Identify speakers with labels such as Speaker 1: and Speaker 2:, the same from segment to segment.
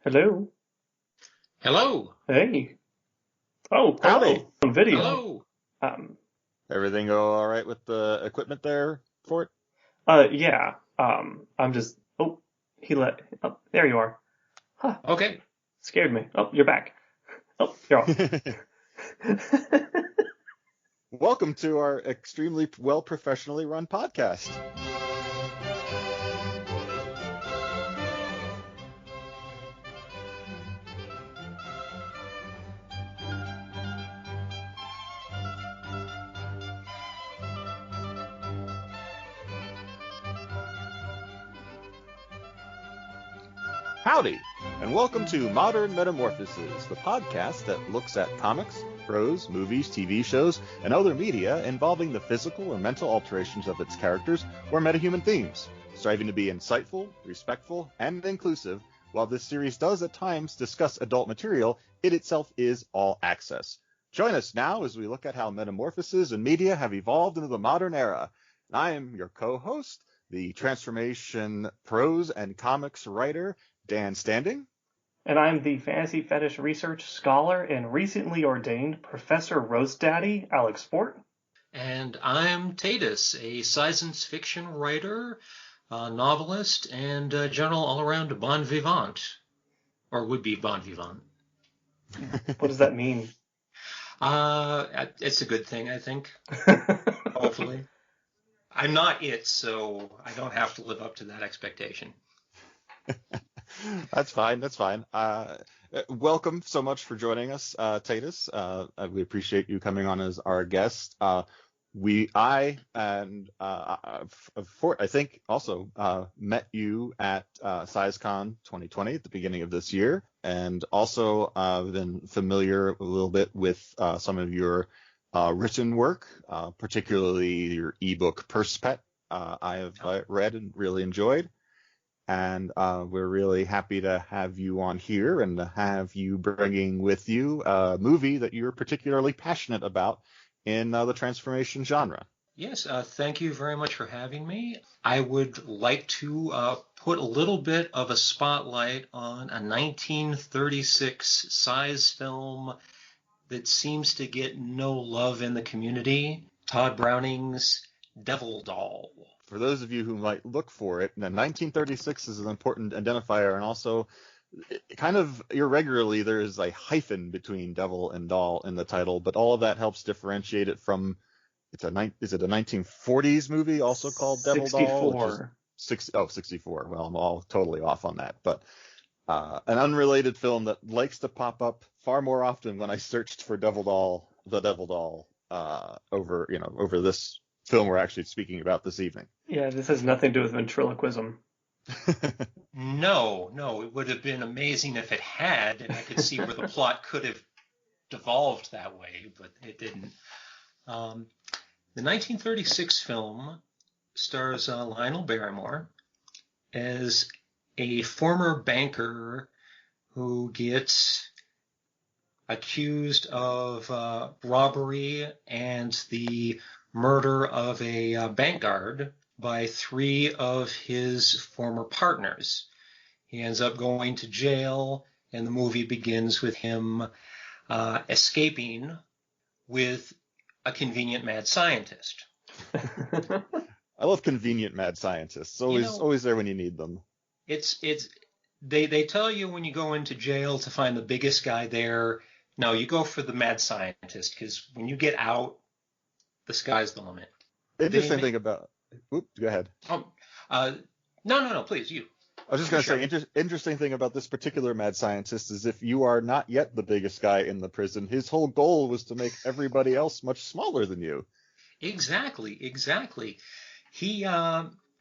Speaker 1: Hello.
Speaker 2: Hello.
Speaker 1: Hey. Oh,
Speaker 3: Howdy.
Speaker 1: hello. On video.
Speaker 2: Hello.
Speaker 1: Um,
Speaker 3: Everything go all right with the equipment there for it?
Speaker 1: yeah. I'm just, oh, there you are. Huh,
Speaker 2: Okay.
Speaker 1: scared me. Oh, you're back. Oh, you're off.
Speaker 3: Welcome to our extremely well professionally run podcast. Howdy, and welcome to Modern Metamorphoses, the podcast that looks at comics, prose, movies, TV shows, and other media involving the physical or mental alterations of its characters or metahuman themes, striving to be insightful, respectful, and inclusive. While this series does at times discuss adult material, it itself is all access. Join us now as we look at how metamorphoses and media have evolved into the modern era. I am your co-host, the transformation prose and comics writer, Dan Standing.
Speaker 1: And I'm the fantasy fetish research scholar and recently ordained Professor Roast Daddy, Alex Fort.
Speaker 2: And I'm Taedis, a science fiction writer, novelist, and general all-around bon vivant, or would-be bon vivant.
Speaker 1: What does that mean?
Speaker 2: It's a good thing, I think. Hopefully. I'm not it, so I don't have to live up to that expectation.
Speaker 3: That's fine. Welcome so much for joining us, Taedis. We appreciate you coming on as our guest. I think also met you at SciCon 2020 at the beginning of this year, and also been familiar a little bit with some of your written work, particularly your ebook Perspet. I have read and really enjoyed. And we're really happy to have you on here and to have you bringing with you a movie that you're particularly passionate about in the transformation genre.
Speaker 2: Yes, thank you very much for having me. I would like to put a little bit of a spotlight on a 1936 size film that seems to get no love in the community, Todd Browning's Devil Doll.
Speaker 3: For those of you who might look for it, 1936 is an important identifier, and also kind of irregularly there is a hyphen between devil and doll in the title, but all of that helps differentiate it from is it a 1940s movie also called Devil Doll?
Speaker 1: 64.
Speaker 3: 64. Well, I'm all totally off on that, but an unrelated film that likes to pop up far more often when I searched for Devil Doll, over this film we're actually speaking about this evening.
Speaker 1: Yeah, this has nothing to do with ventriloquism.
Speaker 2: No, it would have been amazing if it had, and I could see where the plot could have devolved that way, but it didn't. The 1936 film stars Lionel Barrymore as a former banker who gets accused of robbery and the murder of a bank guard by three of his former partners. He ends up going to jail, and the movie begins with him escaping with a convenient mad scientist.
Speaker 3: I love convenient mad scientists. Always there when you need them.
Speaker 2: They tell you when you go into jail to find the biggest guy there. No, you go for the mad scientist, because when you get out, the sky's the limit.
Speaker 3: Thing about... Go ahead.
Speaker 2: No, please, you.
Speaker 3: I was just going to say, interesting thing about this particular mad scientist is if you are not yet the biggest guy in the prison, his whole goal was to make everybody else much smaller than you.
Speaker 2: Exactly.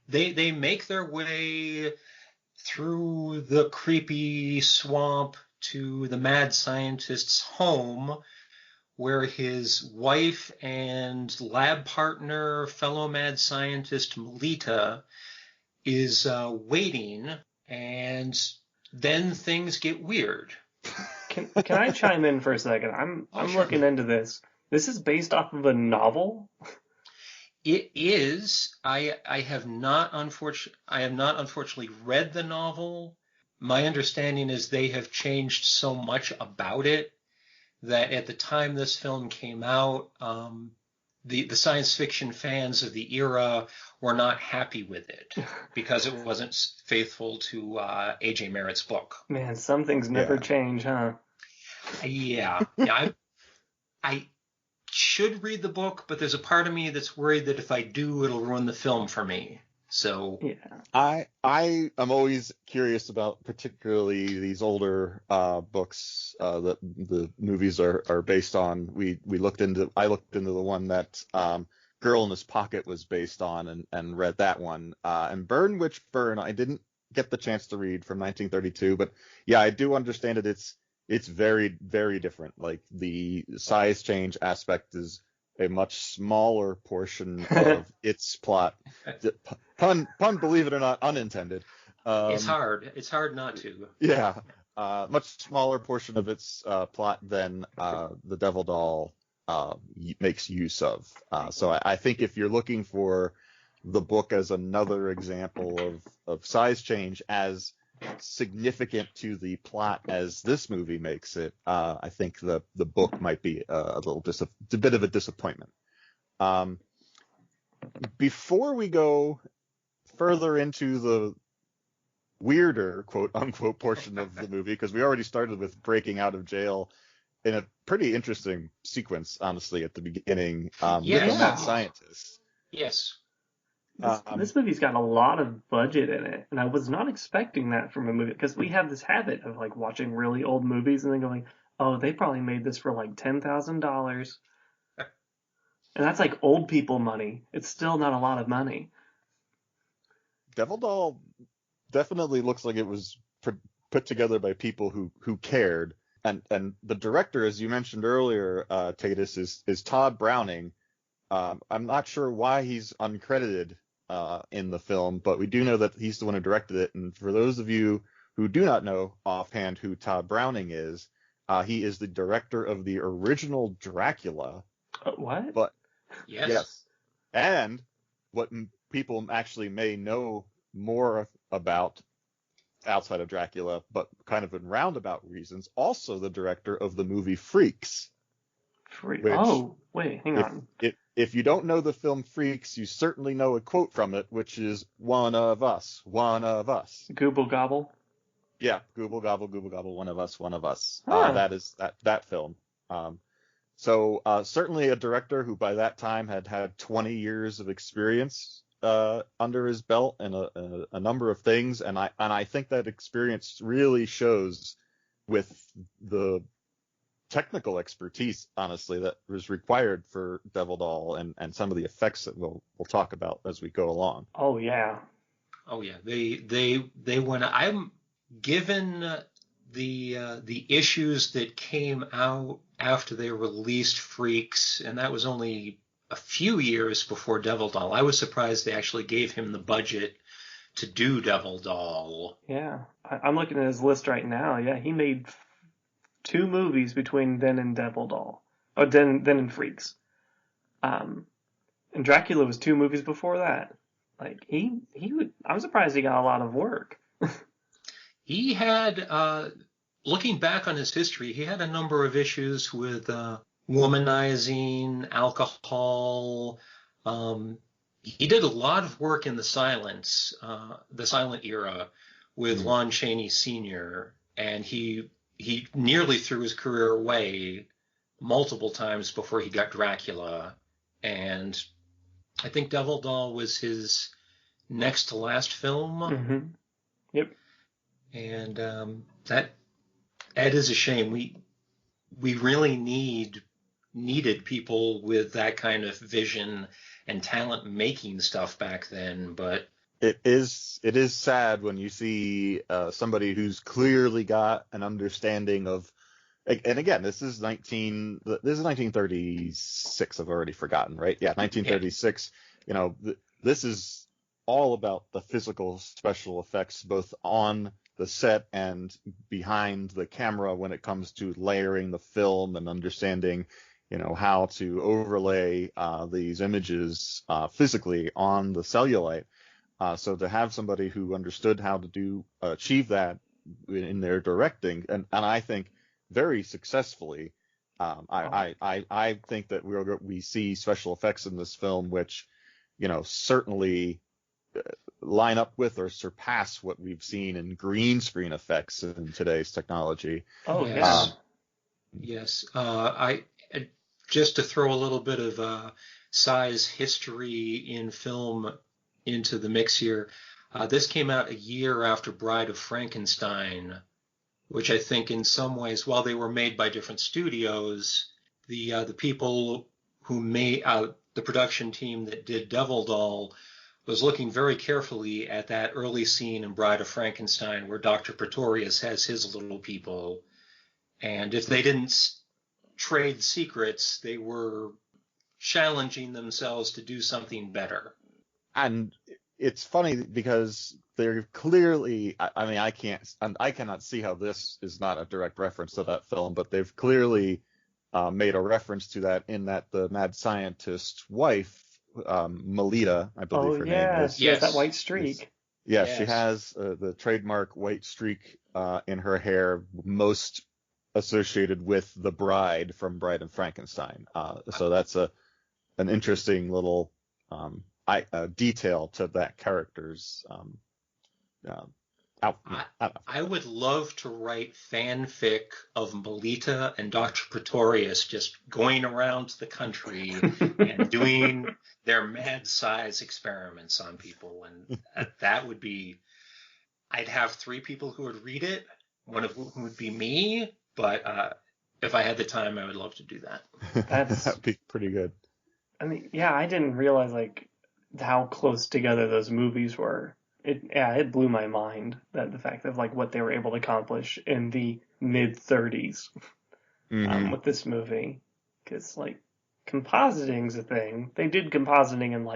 Speaker 2: They make their way through the creepy swamp to the mad scientist's home, where his wife and lab partner, fellow mad scientist Melita, is waiting, and then things get weird.
Speaker 1: Can I chime in for a second? I'm
Speaker 2: Sure.
Speaker 1: looking into this. This is based off of a novel?
Speaker 2: It is. I have not unfortunately read the novel, my understanding is they have changed so much about it that at the time this film came out, the science fiction fans of the era were not happy with it because it wasn't faithful to A.J. Merritt's book.
Speaker 1: Man, some things never change, huh?
Speaker 2: Yeah. I should read the book, but there's a part of me that's worried that if I do, it'll ruin the film for me. So
Speaker 1: yeah,
Speaker 3: I am always curious about particularly these older books that the movies are based on. I looked into the one that Girl in His Pocket was based on and read that one. And Burn Witch Burn I didn't get the chance to read from 1932, but yeah, I do understand it. It's very, very different. Like the size change aspect is a much smaller portion of its plot. Pun, believe it or not, unintended.
Speaker 2: It's hard not to.
Speaker 3: Yeah, much smaller portion of its plot than the Devil Doll makes use of. So I think if you're looking for the book as another example of size change as significant to the plot as this movie makes it, I think the book might be a bit of a disappointment. Before we go further into the weirder quote unquote portion of the movie, because we already started with breaking out of jail in a pretty interesting sequence, honestly, at the beginning, with the mad scientist.
Speaker 2: Yes.
Speaker 1: This movie's got a lot of budget in it, and I was not expecting that from a movie, because we have this habit of like watching really old movies and then going, oh, they probably made this for like $10,000. And that's like old people money. It's still not a lot of money.
Speaker 3: Devil Doll definitely looks like it was put together by people who cared. And the director, as you mentioned earlier, Taedis, is Todd Browning. I'm not sure why he's uncredited in the film, but we do know that he's the one who directed it. And for those of you who do not know offhand who Todd Browning is, he is the director of the original Dracula.
Speaker 1: What?
Speaker 3: But
Speaker 2: yes.
Speaker 3: And what people actually may know more about outside of Dracula, but kind of in roundabout reasons, also the director of the movie Freaks.
Speaker 1: Oh, wait, hang on.
Speaker 3: If you don't know the film Freaks, you certainly know a quote from it, which is "One of us, one of us."
Speaker 1: Gooble gobble.
Speaker 3: Yeah, gooble gobble, one of us, one of us.
Speaker 1: Huh.
Speaker 3: That is that film. So certainly a director who by that time had 20 years of experience under his belt and a number of things, and I think that experience really shows with the technical expertise, honestly, that was required for Devil Doll and some of the effects that we'll talk about as we go along.
Speaker 1: Oh yeah.
Speaker 2: They went. I'm given the issues that came out after they released Freaks, and that was only a few years before Devil Doll. I was surprised they actually gave him the budget to do Devil Doll.
Speaker 1: Yeah, I'm looking at his list right now. Yeah, he made 2 movies between then and Devil Doll. Oh, then and Freaks. And Dracula was 2 movies before that. Like I'm surprised he got a lot of work.
Speaker 2: He had, looking back on his history, he had a number of issues with womanizing, alcohol. He did a lot of work in the silent era with Lon Chaney Sr., and he nearly threw his career away multiple times before he got Dracula. And I think Devil Doll was his next to last film.
Speaker 1: Mm-hmm. Yep.
Speaker 2: And that is a shame. We really needed people with that kind of vision and talent making stuff back then, but
Speaker 3: it is sad when you see somebody who's clearly got an understanding of, and again, this is 1936. I've already forgotten, right? Yeah, 1936. Yeah. You know, this is all about the physical special effects, both on the set and behind the camera when it comes to layering the film and understanding, you know, how to overlay these images physically on the cellulite. So to have somebody who understood how to achieve that in their directing, and I think very successfully. I think that we see special effects in this film which, certainly line up with or surpass what we've seen in green screen effects in today's technology.
Speaker 1: Oh
Speaker 2: Yes.
Speaker 1: yeah.
Speaker 2: Yes. I just to throw a little bit of size history in film into the mix here. This came out a year after Bride of Frankenstein, which I think in some ways, while they were made by different studios, the people who made the production team that did Devil Doll was looking very carefully at that early scene in Bride of Frankenstein where Dr. Pretorius has his little people. And if they didn't trade secrets, they were challenging themselves to do something better.
Speaker 3: And it's funny because they're clearly, I cannot see how this is not a direct reference to that film, but they've clearly made a reference to that in that the mad scientist's wife, Melita, I believe her name is.
Speaker 1: She has that white streak.
Speaker 3: Yes, she has the trademark white streak in her hair, most associated with the bride from Bride of Frankenstein. So that's an interesting little detail to that character's
Speaker 2: I would love to write fanfic of Melita and Dr. Pretorius just going around the country and doing their mad size experiments on people. And that would be, I'd have 3 people who would read it, one of whom would be me. But if I had the time, I would love to do that.
Speaker 3: That'd be pretty good.
Speaker 1: I mean, yeah, I didn't realize how close together those movies were. It blew my mind that the fact of what they were able to accomplish in the mid 30s with this movie, because compositing's a thing. They did compositing in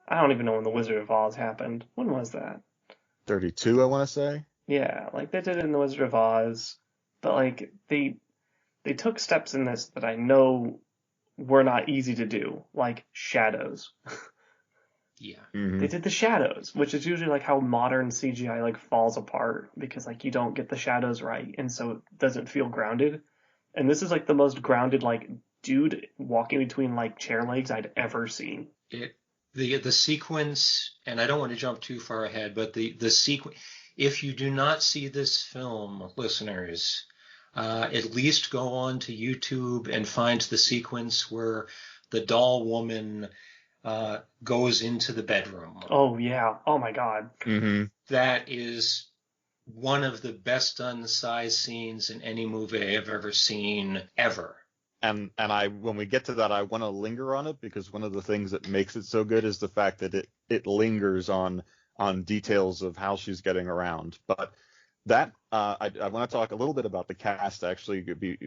Speaker 1: I don't even know when the Wizard of Oz happened. When was that?
Speaker 3: 32, I want to say.
Speaker 1: Yeah, they did it in the Wizard of Oz, but they took steps in this that I know were not easy to do, like shadows.
Speaker 2: Yeah.
Speaker 3: Mm-hmm.
Speaker 1: They did the shadows, which is usually how modern CGI falls apart because you don't get the shadows right, and so it doesn't feel grounded. And this is the most grounded dude walking between chair legs I'd ever seen.
Speaker 2: The sequence, and I don't want to jump too far ahead, but the sequence. If you do not see this film, listeners, at least go on to YouTube and find the sequence where the doll woman goes into the bedroom.
Speaker 1: Oh, yeah. Oh, my God.
Speaker 3: Mm-hmm.
Speaker 2: That is one of the best done size scenes in any movie I've ever seen, ever.
Speaker 3: And when we get to that, I want to linger on it because one of the things that makes it so good is the fact that it lingers on details of how she's getting around. But that I want to talk a little bit about the cast, actually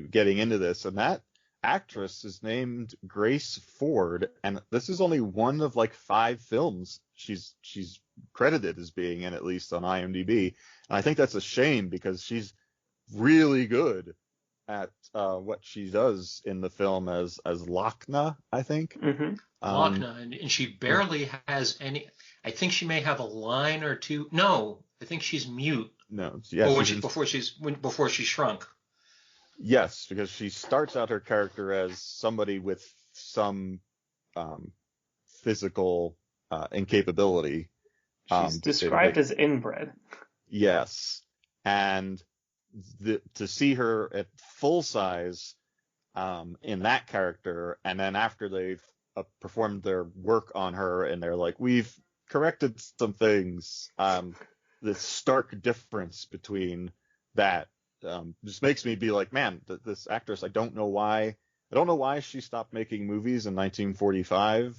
Speaker 3: getting into this. And that actress is named Grace Ford, and this is only one of 5 films she's credited as being in, at least on IMDb. And I think that's a shame because she's really good at what she does in the film as Lochna, I think.
Speaker 1: Mm-hmm.
Speaker 2: Lochna, and she barely has any. I think she may have a line or two. No, I think she's mute.
Speaker 3: No, yes,
Speaker 2: before she shrunk.
Speaker 3: Yes, because she starts out her character as somebody with some physical incapability.
Speaker 1: She's described as inbred.
Speaker 3: Yes, and to see her at full size in that character, and then after they've performed their work on her, and they're we've corrected some things. The stark difference between that. Just makes me be man, this actress, I don't know why she stopped making movies in 1945.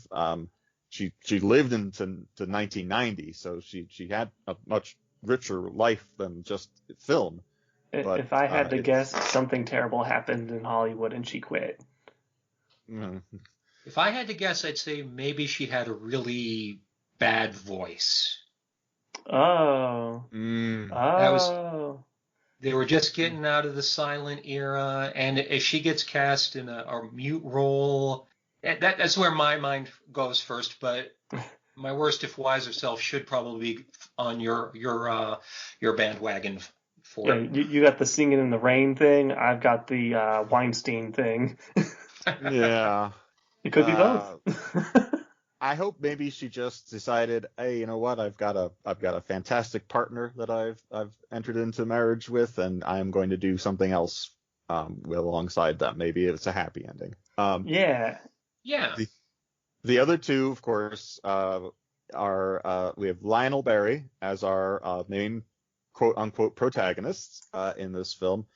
Speaker 3: She lived into 1990, so she had a much richer life than just film. But,
Speaker 1: if I had to guess, something terrible happened in Hollywood and she quit.
Speaker 2: If I had to guess, I'd say maybe she had a really bad voice.
Speaker 1: Oh.
Speaker 2: That was. They were just getting out of the silent era, and if she gets cast in a mute role, that's where my mind goes first. But my worst if wiser self should probably be on your bandwagon for
Speaker 1: Yeah,
Speaker 2: it.
Speaker 1: you got the singing in the rain thing. I've got the Weinstein thing.
Speaker 3: Yeah.
Speaker 1: It could be both.
Speaker 3: I hope maybe she just decided, hey, you know what? I've got a fantastic partner that I've entered into marriage with, and I'm going to do something else alongside them. Maybe it's a happy ending.
Speaker 1: Yeah.
Speaker 2: Yeah.
Speaker 3: The other two, of course, are we have Lionel Barry as our main quote unquote protagonists in this film.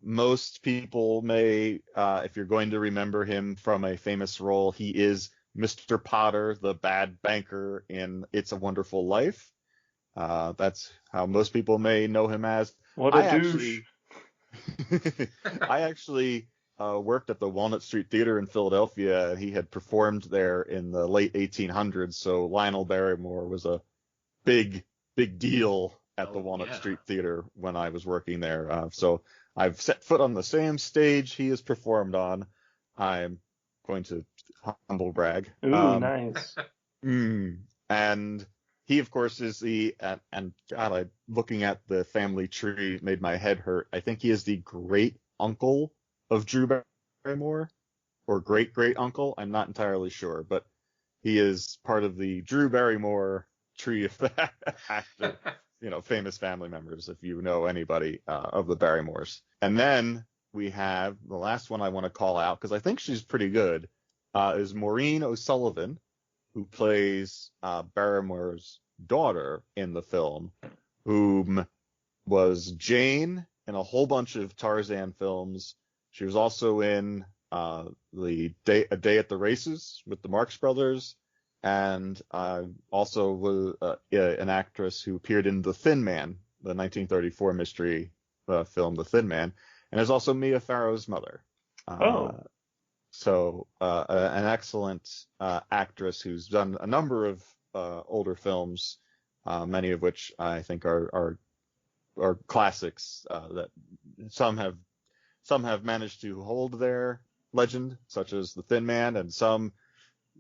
Speaker 3: Most people may, if you're going to remember him from a famous role, he is Mr. Potter, the bad banker in It's a Wonderful Life. That's how most people may know him as.
Speaker 1: What a douche.
Speaker 3: I actually worked at the Walnut Street Theater in Philadelphia, and he had performed there in the late 1800s. So Lionel Barrymore was a big deal at the Walnut Street Theater when I was working there. So I've set foot on the same stage he has performed on. I'm going to humble brag.
Speaker 1: Ooh, nice.
Speaker 3: And he, of course, is and God, looking at the family tree made my head hurt. I think he is the great uncle of Drew Barrymore, or great uncle. I'm not entirely sure, but he is part of the Drew Barrymore tree of actor, famous family members, if you know anybody of the Barrymores. And then we have the last one I want to call out, because I think she's pretty good, is Maureen O'Sullivan, who plays Barrymore's daughter in the film, whom was Jane in a whole bunch of Tarzan films. She was also in A Day at the Races with the Marx Brothers, and also was an actress who appeared in The Thin Man, the 1934 mystery film The Thin Man, and is also Mia Farrow's mother. So an excellent actress who's done a number of older films, many of which I think are classics that some have managed to hold their legend, such as The Thin Man, and some,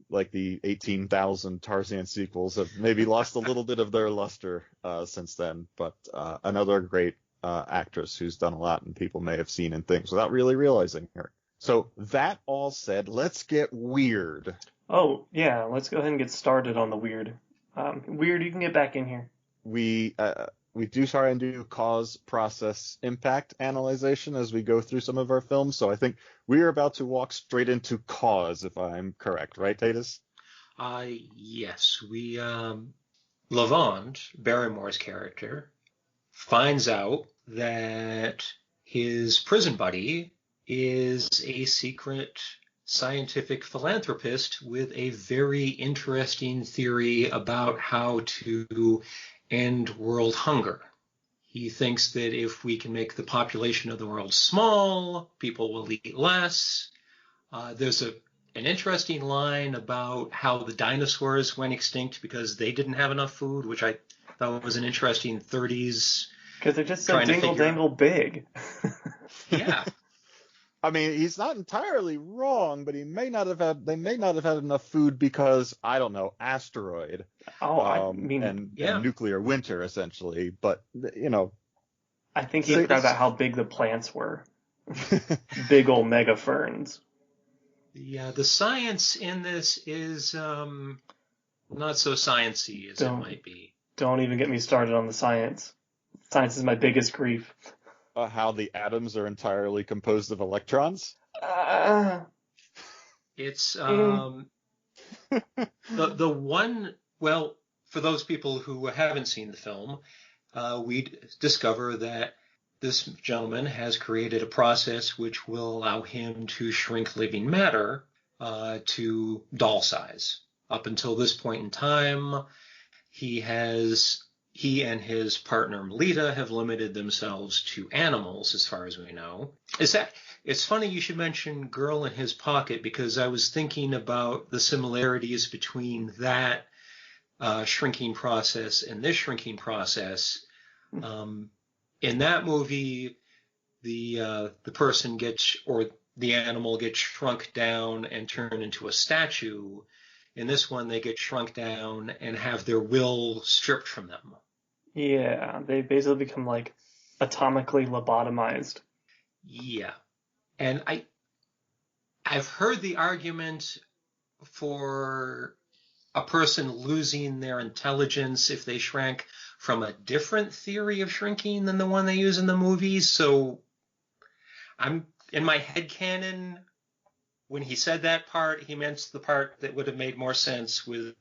Speaker 3: like the 18,000 Tarzan sequels, have maybe lost a little bit of their luster since then. But another great actress who's done a lot and people may have seen in things without really realizing her. So that all said, let's get weird.
Speaker 1: Oh, yeah, let's go ahead and get started on the weird. Weird, you can get back in here.
Speaker 3: We do try and do cause, process, impact analyzation as we go through some of our films. So I think we are about to walk straight into cause, if I'm correct, right, Taedis?
Speaker 2: Yes. Lavond, Barrymore's character, finds out that his prison buddy is a secret scientific philanthropist with a very interesting theory about how to end world hunger. He thinks that if we can make the population of the world small, people will eat less. There's an interesting line about how the dinosaurs went extinct because they didn't have enough food, which I thought was an interesting 30s.
Speaker 1: Because they're just so dingle dangle big.
Speaker 2: Yeah.
Speaker 3: I mean, he's not entirely wrong, but they may not have had enough food because, I don't know, asteroid. And nuclear winter, essentially. But,
Speaker 1: I think he forgot about how big the plants were. Big old mega ferns.
Speaker 2: Yeah, the science in this is not so sciencey as it might be.
Speaker 1: Don't even get me started on the science. Science is my biggest grief.
Speaker 3: How the atoms are entirely composed of electrons?
Speaker 2: It's the one. Well, for those people who haven't seen the film, we discover that this gentleman has created a process which will allow him to shrink living matter to doll size. Up until this point in time, he and his partner Melita have limited themselves to animals, as far as we know. It's funny you should mention Girl in His Pocket, because I was thinking about the similarities between that shrinking process and this shrinking process. In that movie, the person the animal gets shrunk down and turned into a statue. In this one, they get shrunk down and have their will stripped from them.
Speaker 1: Yeah, they basically become like atomically lobotomized.
Speaker 2: Yeah. And I've heard the argument for a person losing their intelligence if they shrank from a different theory of shrinking than the one they use in the movies. So I'm in my headcanon, when he said that part, he meant the part that would have made more sense with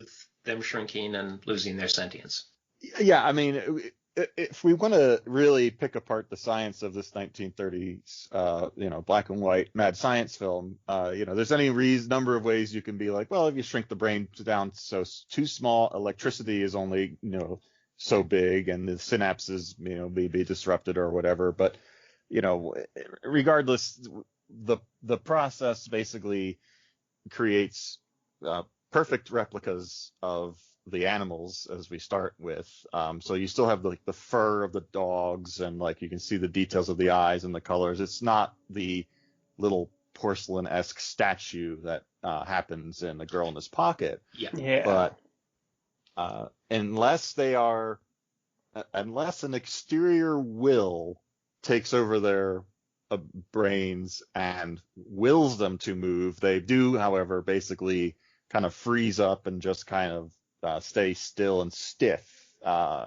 Speaker 2: them shrinking and losing their sentience.
Speaker 3: Yeah, I mean, if we want to really pick apart the science of this 1930s, black and white mad science film, there's any number of ways you can be like, well, if you shrink the brain down so too small, electricity is only, so big, and the synapses, may be disrupted or whatever. But, regardless, the process basically creates perfect replicas of the animals as we start with. So you still have the fur of the dogs, and like you can see the details of the eyes and the colors. It's not the little porcelain-esque statue that happens in The Girl in His Pocket.
Speaker 2: Yeah.
Speaker 3: But unless an exterior will takes over their brains and wills them to move, they do, however, basically kind of freeze up and just kind of stay still and stiff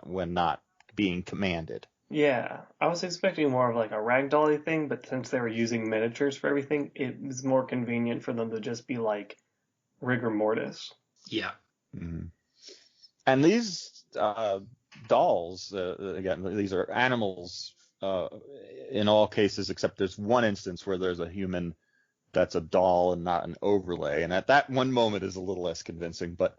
Speaker 3: when not being commanded.
Speaker 1: Yeah, I was expecting more of like a ragdoll thing, but since they were using miniatures for everything, it was more convenient for them to just be like rigor mortis.
Speaker 2: Yeah.
Speaker 3: Mm-hmm. And these dolls, again, these are animals in all cases, except there's one instance where there's a human that's a doll and not an overlay. And at that one moment is a little less convincing, but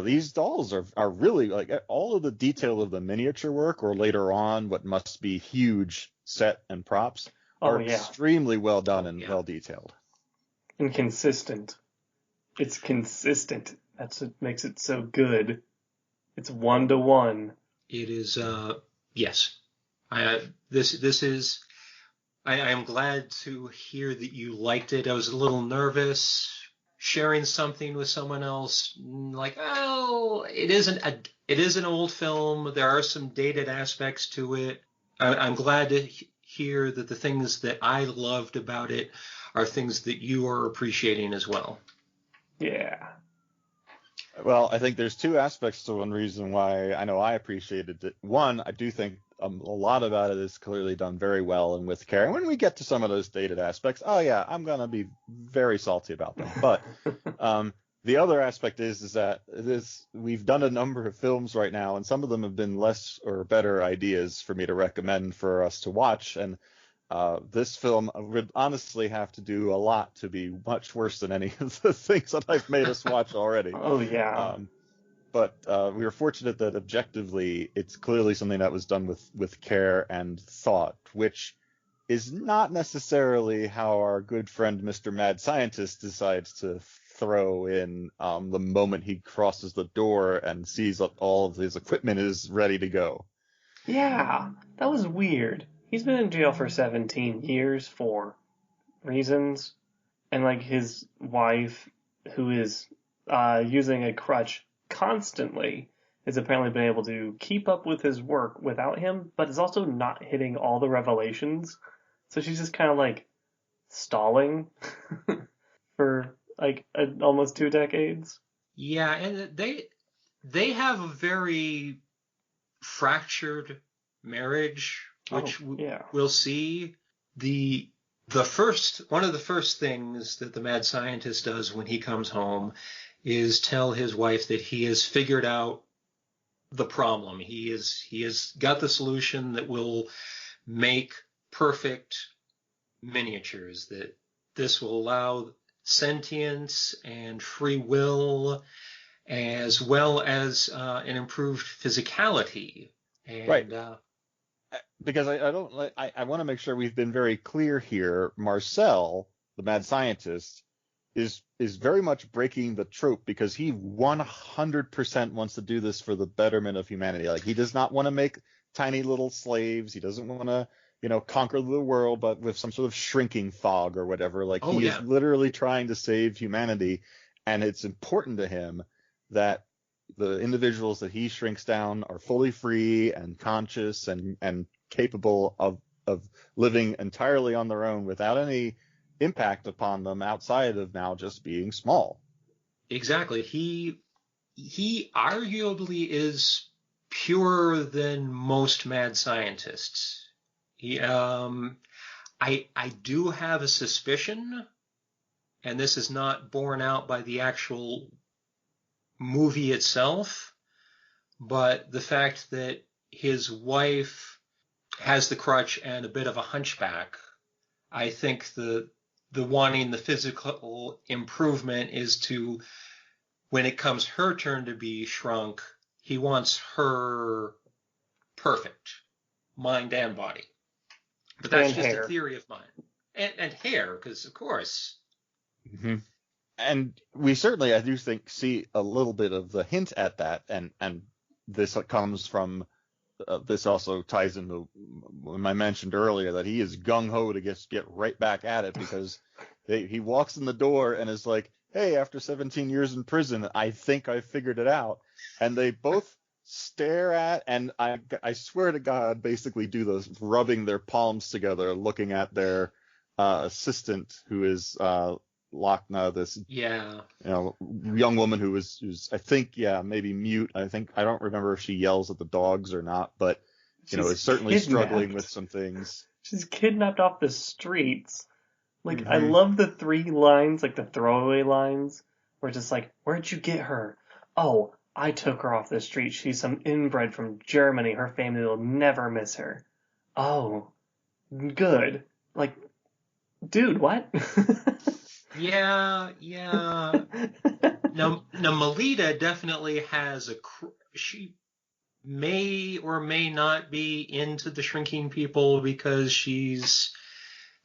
Speaker 3: these dolls are really, like, all of the detail of the miniature work, or later on what must be huge set and props, are extremely well done and well detailed.
Speaker 1: And consistent. It's consistent. That's what makes it so good. It's 1-to-1.
Speaker 2: It is, yes. I am glad to hear that you liked it. I was a little nervous sharing something with someone else. Like, it is an old film. There are some dated aspects to it. I'm glad to hear that the things that I loved about it are things that you are appreciating as well.
Speaker 1: Yeah.
Speaker 3: Well, I think there's two aspects to one reason why I know I appreciated it. One, I do think a lot about it is clearly done very well and with care. And when we get to some of those dated aspects, I'm going to be very salty about them. But the other aspect is that we've done a number of films right now, and some of them have been less or better ideas for me to recommend for us to watch. And this film would honestly have to do a lot to be much worse than any of the things that I've made us watch already.
Speaker 1: Oh, yeah.
Speaker 3: But we were fortunate that objectively it's clearly something that was done with care and thought, which is not necessarily how our good friend Mr. Mad Scientist decides to throw in the moment he crosses the door and sees that all of his equipment is ready to go.
Speaker 1: Yeah, that was weird. He's been in jail for 17 years for reasons, and like his wife, who is using a crutch constantly, has apparently been able to keep up with his work without him, but is also not hitting all the revelations. So she's just kind of like stalling for like almost 2 decades.
Speaker 2: Yeah, and they have a very fractured marriage, which we'll see. One of the first things that the mad scientist does when he comes home is tell his wife that he has figured out the problem. He has got the solution that will make perfect miniatures, that this will allow sentience and free will, as well as an improved physicality. And,
Speaker 3: right. Because I want to make sure we've been very clear here. Marcel, the mad scientist, is very much breaking the trope, because he 100% wants to do this for the betterment of humanity. Like, he does not want to make tiny little slaves. He doesn't want to, conquer the world, but with some sort of shrinking fog or whatever. Like, he is literally trying to save humanity, and it's important to him that the individuals that he shrinks down are fully free and conscious and capable of living entirely on their own without any impact upon them outside of now just being small.
Speaker 2: Exactly. He arguably is purer than most mad scientists. I do have a suspicion, and this is not borne out by the actual movie itself, but the fact that his wife has the crutch and a bit of a hunchback, I think the wanting the physical improvement is to, when it comes her turn to be shrunk, he wants her perfect, mind and body. But that's
Speaker 1: And
Speaker 2: just
Speaker 1: hair.
Speaker 2: a theory of mine. And hair, because of course.
Speaker 3: Mm-hmm. And we certainly, I do think, see a little bit of the hint at that, and this comes from this also ties into when I mentioned earlier that he is gung-ho to get right back at it, because he walks in the door and is like, hey, after 17 years in prison, I think I figured it out. And they both stare at, and I swear to God, basically do those rubbing their palms together, looking at their assistant, who is Lochna, this young woman who's I think maybe mute. I don't remember if she yells at the dogs or not, but is certainly struggling with some things.
Speaker 1: She's kidnapped off the streets. Like, I love the 3 lines, like the throwaway lines, where it's just like, where'd you get her? Oh, I took her off the street. She's some inbred from Germany. Her family will never miss her. Oh, good. Like, dude, what?
Speaker 2: Yeah. Now Melita definitely has she may or may not be into the shrinking people because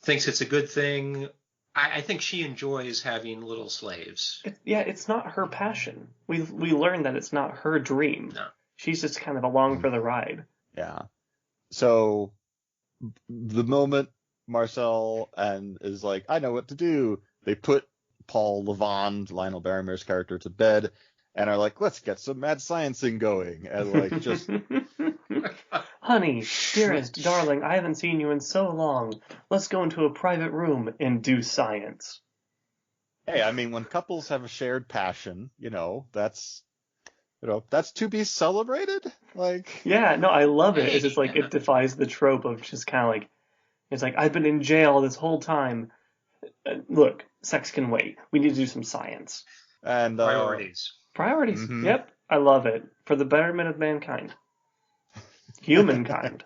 Speaker 2: thinks it's a good thing. I think she enjoys having little slaves.
Speaker 1: It's not her passion. We learned that it's not her dream.
Speaker 2: No.
Speaker 1: She's just kind of along for the ride.
Speaker 3: Yeah. So the moment Marcel is like, I know what to do, they put Paul Levand, Lionel Baramir's character, to bed and are like, let's get some mad sciencing going. And like, just
Speaker 1: honey, dearest, darling, I haven't seen you in so long. Let's go into a private room and do science.
Speaker 3: Hey, I mean, when couples have a shared passion, that's to be celebrated. Like,
Speaker 1: yeah, no, I love it. It's just like it defies the trope of just kind of like, it's like, I've been in jail this whole time. Look, sex can wait. We need to do some science.
Speaker 3: And
Speaker 2: priorities.
Speaker 1: Mm-hmm. Yep, I love it. For the betterment of mankind. Humankind.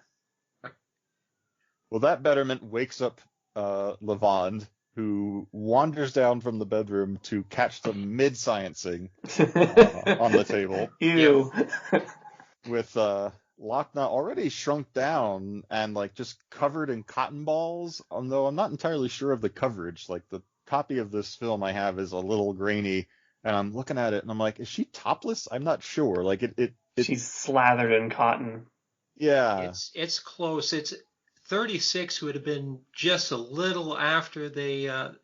Speaker 3: Well, that betterment wakes up Levand, who wanders down from the bedroom to catch them mid-sciencing on the table.
Speaker 1: Ew.
Speaker 3: With Lochna already shrunk down and like just covered in cotton balls, although I'm not entirely sure of the coverage. Like, the copy of this film I have is a little grainy, and I'm looking at it and I'm like, is she topless? I'm not sure. Like,
Speaker 1: she's slathered in cotton.
Speaker 3: Yeah.
Speaker 2: It's close. It's 36 would have been just a little after the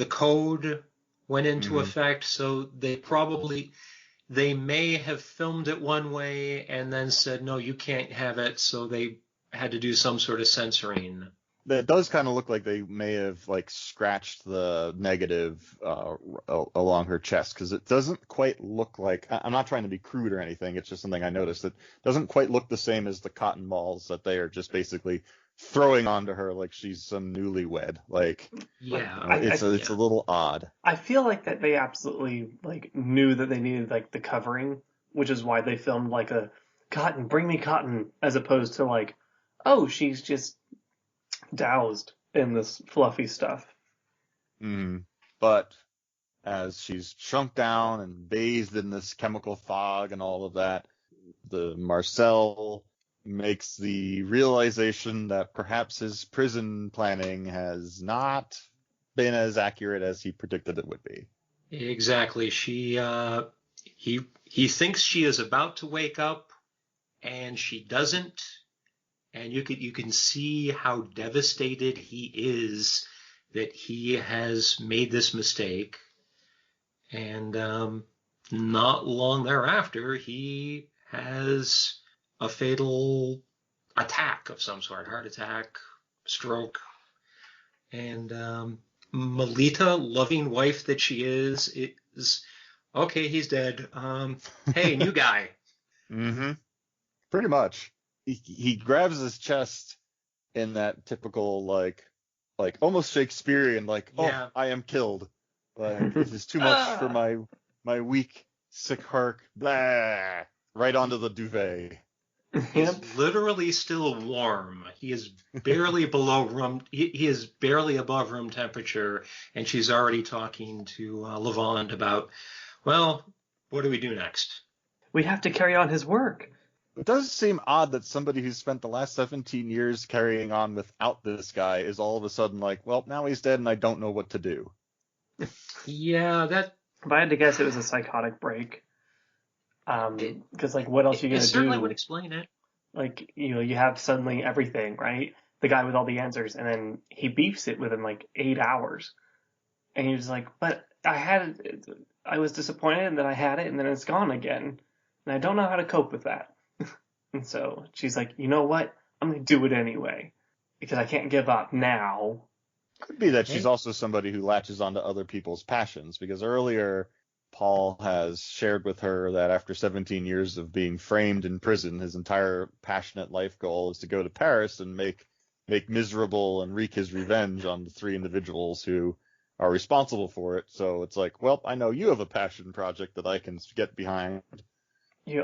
Speaker 2: code went into effect, so they may have filmed it one way and then said, no, you can't have it, so they had to do some sort of censoring.
Speaker 3: It does kind of look like they may have like scratched the negative along her chest, because it doesn't quite look like, I'm not trying to be crude or anything, it's just something I noticed. It doesn't quite look the same as the cotton balls that they are just basically throwing onto her like she's some newlywed. Like, it's a little odd.
Speaker 1: I feel like that they absolutely like knew that they needed like the covering, which is why they filmed like a cotton, bring me cotton, as opposed to like, oh, she's just doused in this fluffy stuff.
Speaker 3: But as she's shrunk down and bathed in this chemical fog and all of that, the Marcel makes the realization that perhaps his prison planning has not been as accurate as he predicted it would be.
Speaker 2: Exactly. He thinks she is about to wake up, and she doesn't. And you can see how devastated he is that he has made this mistake. And not long thereafter, he has a fatal attack of some sort, heart attack, stroke. And Melita, loving wife that she is okay, he's dead. Hey, new guy.
Speaker 3: Mm-hmm. Pretty much. He grabs his chest in that typical, like almost Shakespearean, like,
Speaker 2: Yeah.
Speaker 3: oh, I am killed. Like, this is too much for my weak, sick heart. Blah. Right onto the duvet.
Speaker 2: He's literally still warm. He is barely below room. He is barely above room temperature, and she's already talking to Levant about, well, what do we do next?
Speaker 1: We have to carry on his work.
Speaker 3: It does seem odd that somebody who's spent the last 17 years carrying on without this guy is all of a sudden like, well, now he's dead and I don't know what to do.
Speaker 2: Yeah, that.
Speaker 1: If I had to guess, it was a psychotic break. Because like, what else are you gonna do?
Speaker 2: It certainly would explain it.
Speaker 1: Like, you have suddenly everything, right? The guy with all the answers, and then he beefs it within like 8 hours, and you're just like, but I had it. I was disappointed that I had it, and then it's gone again, and I don't know how to cope with that. And so she's like, you know what? I'm gonna do it anyway because I can't give up now.
Speaker 3: Could be that she's also somebody who latches onto other people's passions, because earlier Paul has shared with her that after 17 years of being framed in prison, his entire passionate life goal is to go to Paris and make miserable and wreak his revenge on the 3 individuals who are responsible for it. So it's like, well, I know you have a passion project that I can get behind.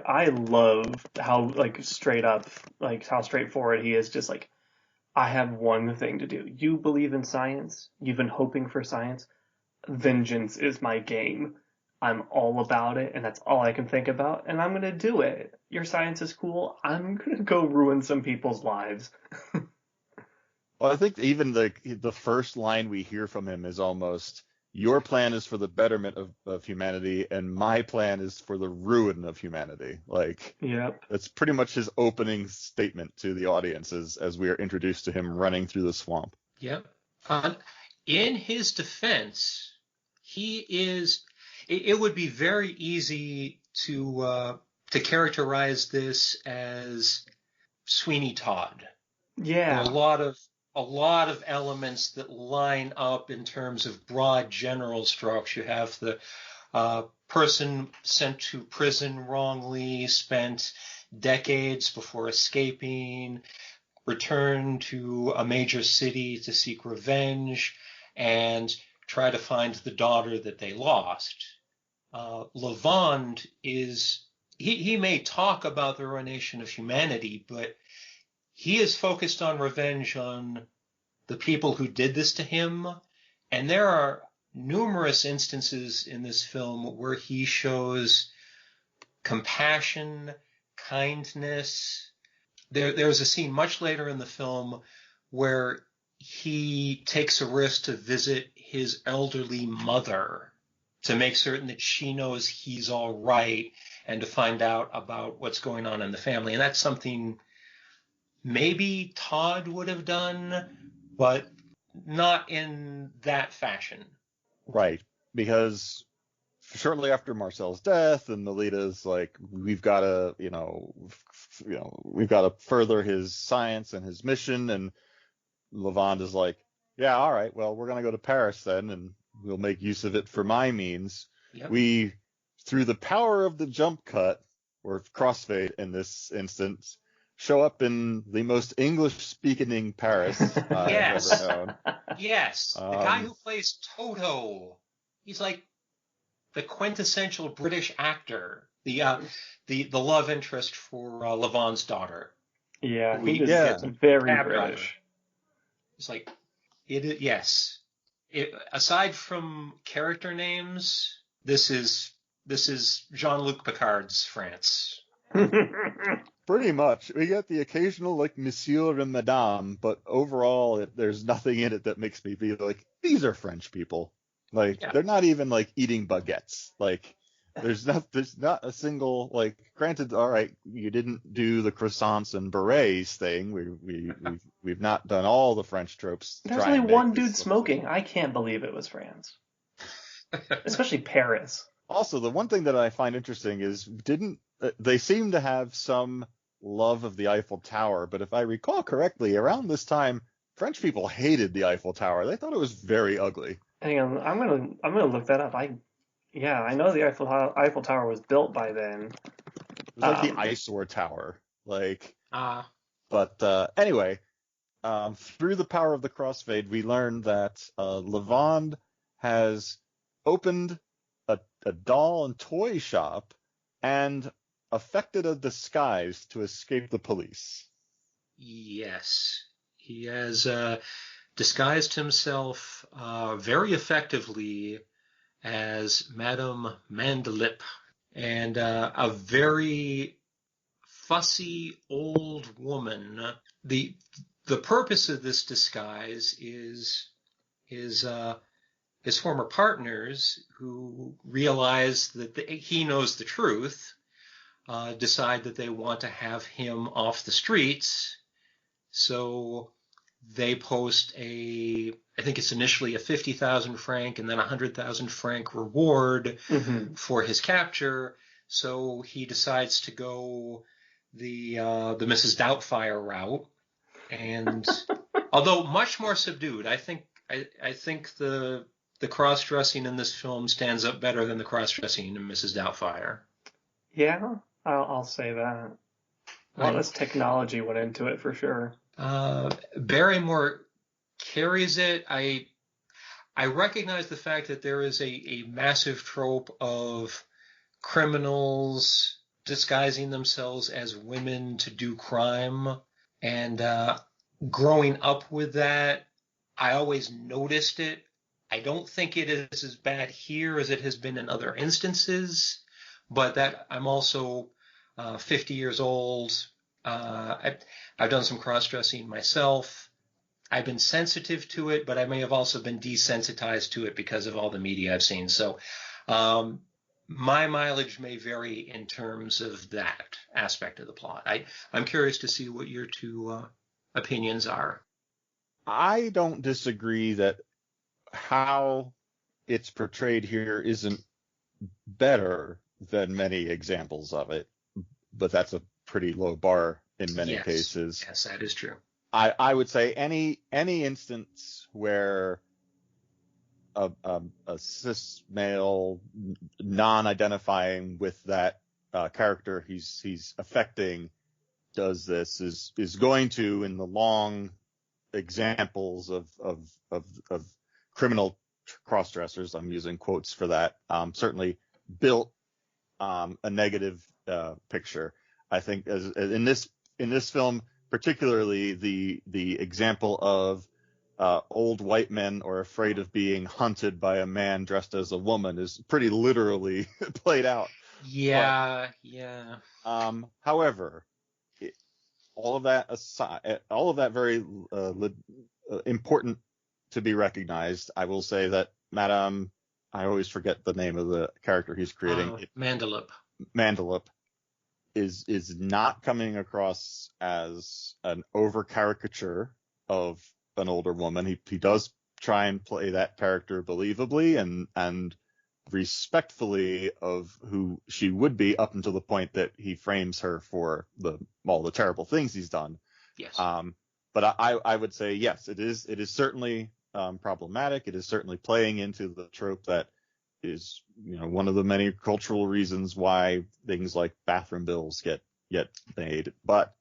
Speaker 1: I love how like straight up, like how straightforward he is. Just like, I have one thing to do. You believe in science. You've been hoping for science. Vengeance is my game. I'm all about it, and that's all I can think about, and I'm gonna do it. Your science is cool. I'm gonna go ruin some people's lives.
Speaker 3: Well, I think even the first line we hear from him is almost, your plan is for the betterment of humanity, and my plan is for the ruin of humanity. Like,
Speaker 1: yep.
Speaker 3: That's pretty much his opening statement to the audience as we are introduced to him running through the swamp.
Speaker 2: Yep. In his defense, he is. It would be very easy to characterize this as Sweeney Todd.
Speaker 1: Yeah.
Speaker 2: There are a lot of elements that line up in terms of broad general strokes. You have the person sent to prison wrongly, spent decades before escaping, returned to a major city to seek revenge, and try to find the daughter that they lost. Levant is, he may talk about the ruination of humanity, but he is focused on revenge on the people who did this to him. And there are numerous instances in this film where he shows compassion, kindness. There's a scene much later in the film where he takes a risk to visit his elderly mother to make certain that she knows he's all right and to find out about what's going on in the family. And that's something maybe Todd would have done, but not in that fashion.
Speaker 3: Right, because shortly after Marcel's death, and Melita's like, we've got to, we've got to further his science and his mission, and Levant is like, yeah, all right, well, we're gonna go to Paris then, and we'll make use of it for my means.
Speaker 2: Yep.
Speaker 3: We, through the power of the jump cut, or crossfade in this instance, show up in the most English-speaking Paris
Speaker 2: Yes.
Speaker 3: I've ever known.
Speaker 2: Yes, the guy who plays Toto. He's like the quintessential British actor, the love interest for Levant's daughter.
Speaker 1: Yeah, he just gets very British.
Speaker 2: It's like, yes. Aside from character names, this is Jean-Luc Picard's France.
Speaker 3: Pretty much. We get the occasional, like, Monsieur and Madame, but overall, there's nothing in it that makes me feel like, these are French people. Like, They're not even, like, eating baguettes. Like, there's not a single, like, granted, all right, you didn't do the croissants and berets thing. We've not done all the French tropes.
Speaker 1: There's only one dude smoking. I can't believe it was France. Especially Paris.
Speaker 3: Also, the one thing that I find interesting is, they seem to have some love of the Eiffel Tower, but if I recall correctly, around this time, French people hated the Eiffel Tower. They thought it was very ugly.
Speaker 1: Hang on, I'm gonna look that up. I know the Eiffel Tower was built by then.
Speaker 3: It was like the eyesore tower. Anyway, through the power of the crossfade, we learned that Lavande has opened a doll and toy shop and affected a disguise to escape the police.
Speaker 2: Yes, he has disguised himself very effectively as Madame Mandelip, and a very fussy old woman. The purpose of this disguise is his former partners, who realize that he knows the truth, decide that they want to have him off the streets. So they post I think it's initially a 50,000 franc and then a 100,000 franc reward for his capture. So he decides to go the Mrs. Doubtfire route, and although much more subdued, I think the cross-dressing in this film stands up better than the cross-dressing in Mrs. Doubtfire.
Speaker 1: Yeah, I'll say that. A lot of technology went into it for sure.
Speaker 2: Barrymore carries it. I recognize the fact that there is a massive trope of criminals disguising themselves as women to do crime, and growing up with that, I always noticed it. I don't think it is as bad here as it has been in other instances, but that I'm also 50 years old. I've done some cross-dressing myself. I've been sensitive to it, but I may have also been desensitized to it because of all the media I've seen. So my mileage may vary in terms of that aspect of the plot. I'm curious to see what your two opinions are.
Speaker 3: I don't disagree that how it's portrayed here isn't better than many examples of it, but that's a pretty low bar in many cases.
Speaker 2: Yes, that is true.
Speaker 3: I would say any instance where a cis male non-identifying with that character he's affecting does this is going to, in the long examples of criminal cross-dressers, I'm using quotes for that, certainly built a negative picture. I think as in this film, particularly the example of old white men are afraid of being hunted by a man dressed as a woman is pretty literally played out.
Speaker 2: Yeah.
Speaker 3: However, all of that aside, all of that very important to be recognized, I will say that Madame, I always forget the name of the character he's creating. Mandelip is not coming across as an over caricature of an older woman. He does try and play that character believably and respectfully of who she would be, up until the point that he frames her for all the terrible things he's done.
Speaker 2: Yes.
Speaker 3: But I would say yes, it is certainly problematic. It is certainly playing into the trope that is, one of the many cultural reasons why things like bathroom bills get made. But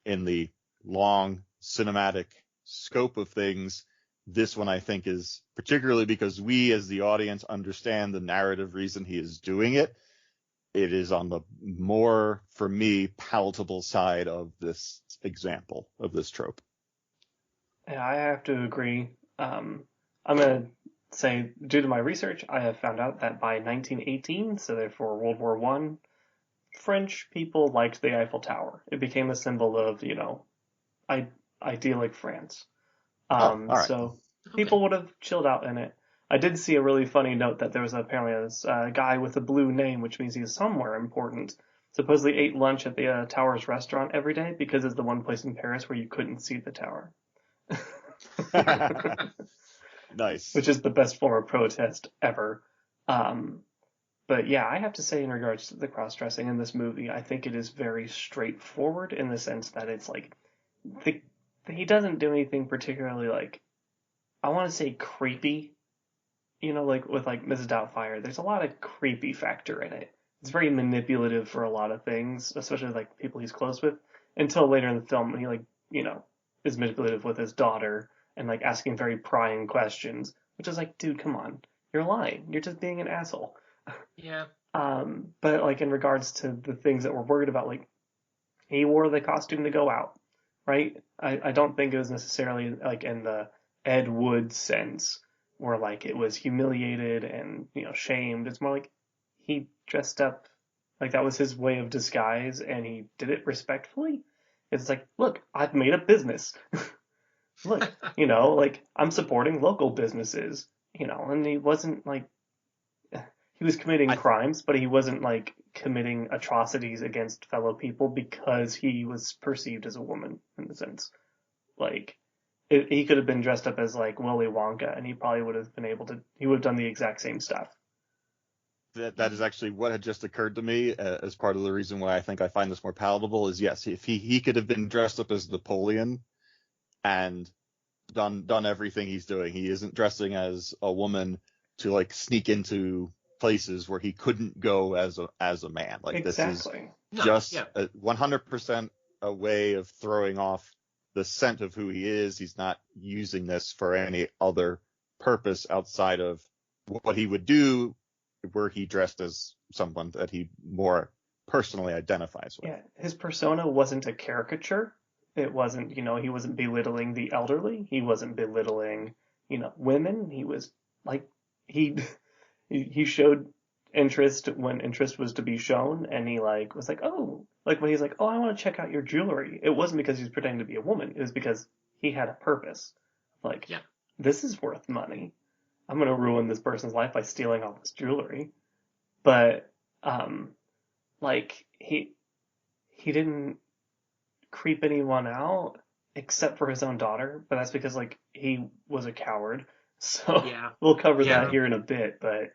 Speaker 3: in the long cinematic scope of things, this one I think is, particularly because we as the audience understand the narrative reason he is doing it, it is on the more, for me, palatable side of this example, of this trope.
Speaker 1: Yeah, I have to agree. I'm going to say, due to my research, I have found out that by 1918, so therefore World War I, French people liked the Eiffel Tower. It became a symbol of, idyllic France.
Speaker 3: Right.
Speaker 1: So people would have chilled out in it. I did see a really funny note that there was apparently this guy with a blue name, which means he's somewhere important. Supposedly ate lunch at the Tower's restaurant every day because it's the one place in Paris where you couldn't see the tower.
Speaker 3: Nice.
Speaker 1: Which is the best form of protest ever. But yeah, I have to say in regards to the cross-dressing in this movie, I think it is very straightforward in the sense that it's like the, he doesn't do anything particularly like, I want to say creepy, like with like Mrs. Doubtfire. There's a lot of creepy factor in it. It's very manipulative for a lot of things, especially like people he's close with. Until later in the film, he like is manipulative with his daughter and like asking very prying questions, which is like, dude, come on, you're lying. You're just being an asshole.
Speaker 2: Yeah.
Speaker 1: But like in regards to the things that we're worried about, like he wore the costume to go out, right? I don't think it was necessarily like in the Ed Wood sense where like it was humiliated and shamed. It's more like he dressed up like that was his way of disguise and he did it respectfully. It's like, look, I've made a business. Look, like I'm supporting local businesses, and he wasn't like he was committing crimes, but he wasn't like committing atrocities against fellow people because he was perceived as a woman in a sense. Like he could have been dressed up as like Willy Wonka and he probably would have been able to, he would have done the exact same stuff.
Speaker 3: That is actually what had just occurred to me as part of the reason why I think I find this more palatable is, yes, if he could have been dressed up as Napoleon and done everything he's doing. He isn't dressing as a woman to like sneak into places where he couldn't go as a man. Like
Speaker 1: exactly.
Speaker 3: This is just 100% a way of throwing off the scent of who he is. He's not using this for any other purpose outside of what he would do were he dressed as someone that he more personally identifies with.
Speaker 1: Yeah, his persona wasn't a caricature. It wasn't, he wasn't belittling the elderly. He wasn't belittling, women. He was like, he showed interest when interest was to be shown. And he like, was like, oh, like when he's like, oh, I want to check out your jewelry. It wasn't because he was pretending to be a woman. It was because he had a purpose. Like, this is worth money. I'm going to ruin this person's life by stealing all this jewelry. But, like he didn't creep anyone out except for his own daughter, but that's because like he was a coward. So we'll cover that here in a bit. But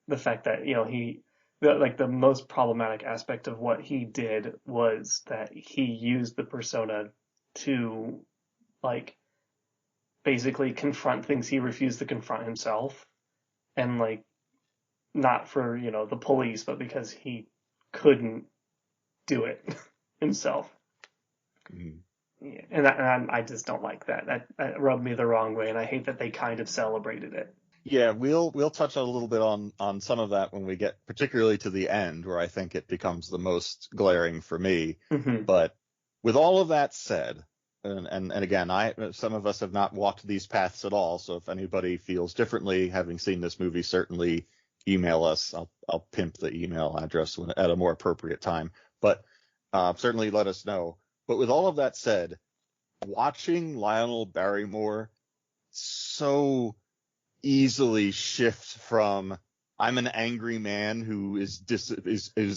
Speaker 1: the fact that the most problematic aspect of what he did was that he used the persona to like basically confront things he refused to confront himself, and like not for the police, but because he couldn't do it himself.
Speaker 3: Mm-hmm.
Speaker 1: Yeah, and I just don't like that. That rubbed me the wrong way, and I hate that they kind of celebrated it.
Speaker 3: Yeah, we'll touch a little bit on some of that when we get particularly to the end, where I think it becomes the most glaring for me.
Speaker 1: Mm-hmm.
Speaker 3: But with all of that said, and again, some of us have not walked these paths at all, so if anybody feels differently, having seen this movie, certainly email us. I'll pimp the email address at a more appropriate time, but certainly let us know. But with all of that said, watching Lionel Barrymore so easily shift from I'm an angry man who is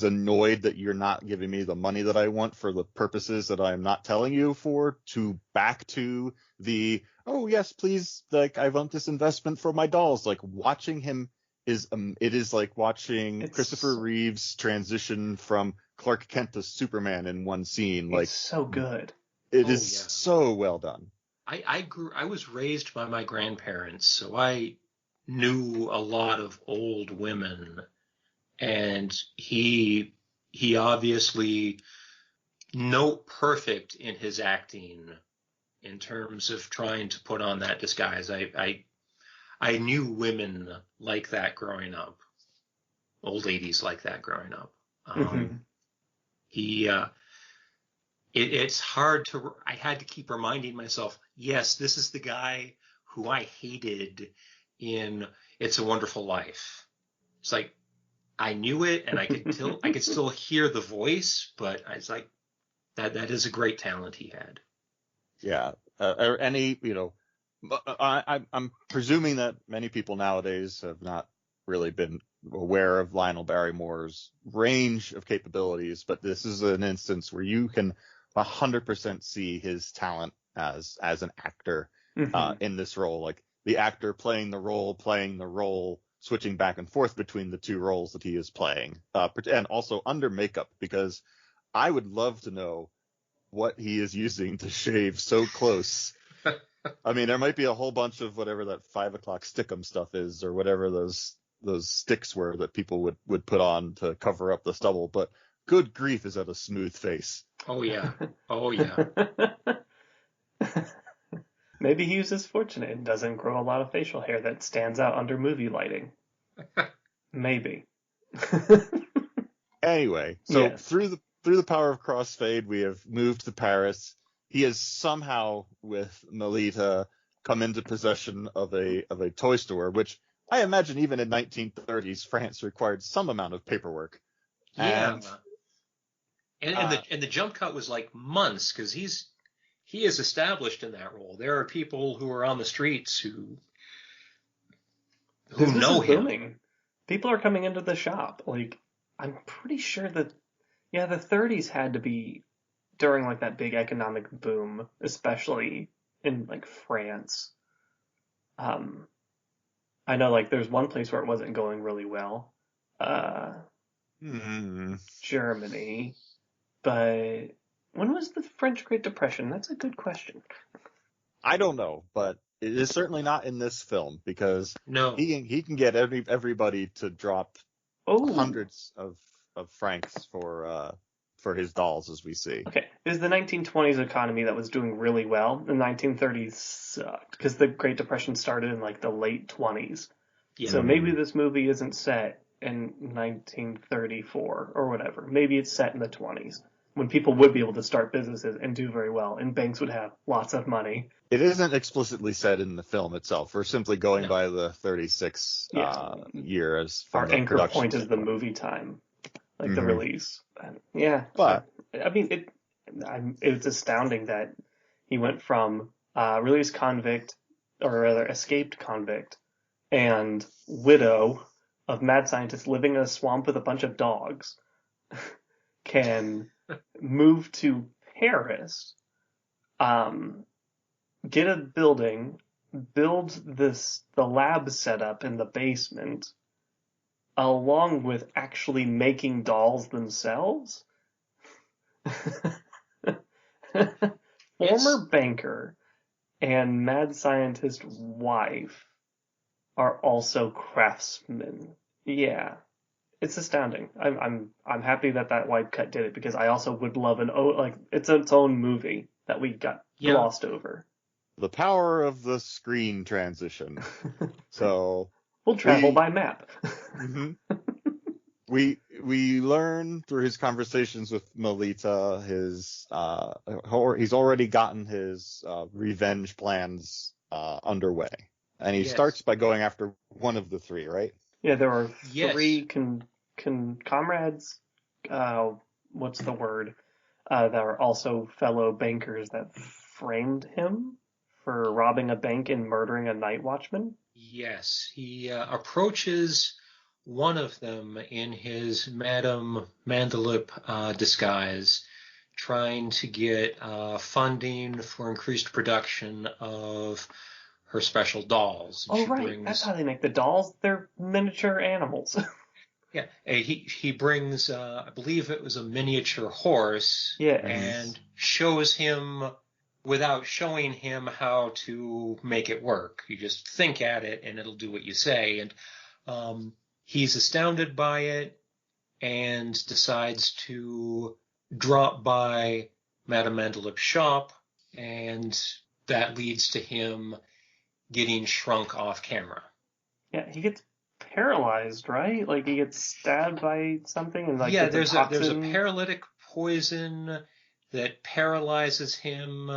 Speaker 3: annoyed that you're not giving me the money that I want for the purposes that I'm not telling you for, to back to the, oh yes, please, like I want this investment for my dolls. Like watching him it is like watching Christopher Reeve's transition from Clark Kent to Superman in one scene. Like,
Speaker 1: it's so good.
Speaker 3: It is so well done.
Speaker 2: I was raised by my grandparents, so I knew a lot of old women, and he obviously note perfect in his acting in terms of trying to put on that disguise. I knew women like that growing up, old ladies like that growing up. It's hard to, I had to keep reminding myself, yes, this is the guy who I hated in It's a Wonderful Life. It's like, I knew it and I could still hear the voice, but I was like, that is a great talent he had.
Speaker 3: Yeah. I'm presuming that many people nowadays have not really been aware of Lionel Barrymore's range of capabilities, but this is an instance where you can 100% see his talent as an actor in this role. Like the actor playing the role switching back and forth between the two roles that he is playing, and also under makeup, because I would love to know what he is using to shave so close. I mean, there might be a whole bunch of whatever that 5 o'clock stickum stuff is, or whatever those sticks were that people would put on to cover up the stubble, but good grief, is that a smooth face.
Speaker 2: Oh, yeah. Oh, yeah.
Speaker 1: Maybe he was just fortunate and doesn't grow a lot of facial hair that stands out under movie lighting. Maybe.
Speaker 3: Anyway, so
Speaker 1: yes.
Speaker 3: through the power of crossfade, we have moved to Paris. He has somehow, with Melita, come into possession of a toy store, which I imagine even in 1930s France required some amount of paperwork.
Speaker 2: Yeah. And the jump cut was like months, because he is established in that role. There are people who are on the streets who know him.
Speaker 1: Booming. People are coming into the shop. Like, I'm pretty sure that, yeah, the 30s had to be during like that big economic boom, especially in like France. I know like there's one place where it wasn't going really well. Germany. But when was the French Great Depression? That's a good question.
Speaker 3: I don't know, but it is certainly not in this film, because
Speaker 2: no,
Speaker 3: he can get everybody to drop hundreds of francs for his dolls, as we see.
Speaker 1: Okay, it was the 1920s economy that was doing really well. The 1930s sucked, because the Great Depression started in like the late 20s. Yeah. So maybe this movie isn't set in 1934 or whatever. Maybe it's set in the 20s, when people would be able to start businesses and do very well, and banks would have lots of money.
Speaker 3: It isn't explicitly said in the film itself. We're simply going by the 36 year as from
Speaker 1: our
Speaker 3: the
Speaker 1: anchor
Speaker 3: production
Speaker 1: point is the movie time, like the release. Yeah, but I mean, it's astounding that he went from released convict, or rather escaped convict, and widow of mad scientist living in a swamp with a bunch of dogs, can move to Paris, get a building, build the lab setup in the basement, along with actually making dolls themselves. Former banker and mad scientist wife are also craftsmen. Yeah. It's astounding. I'm happy that wide cut did it, because I also would love it's its own movie that we got glossed over.
Speaker 3: The power of the screen transition. So
Speaker 1: we'll travel by map.
Speaker 3: We learn through his conversations with Melita he's already gotten his revenge plans underway, and he starts by going after one of the three, right?
Speaker 1: Yeah, there are three comrades. What's the word? That are also fellow bankers that framed him for robbing a bank and murdering a night watchman.
Speaker 2: Yes, he approaches one of them in his Madame Mandelip disguise, trying to get funding for increased production of her special dolls.
Speaker 1: And that's how they make the dolls. They're miniature animals.
Speaker 2: Yeah, he brings, I believe it was a miniature horse, and shows him, without showing him how to make it work. You just think at it, and it'll do what you say. And he's astounded by it, and decides to drop by Madame Mandelip's shop, and that leads to him getting shrunk off camera.
Speaker 1: Yeah, he gets paralyzed, right? Like he gets stabbed by something, and like
Speaker 2: there's a paralytic poison that paralyzes him,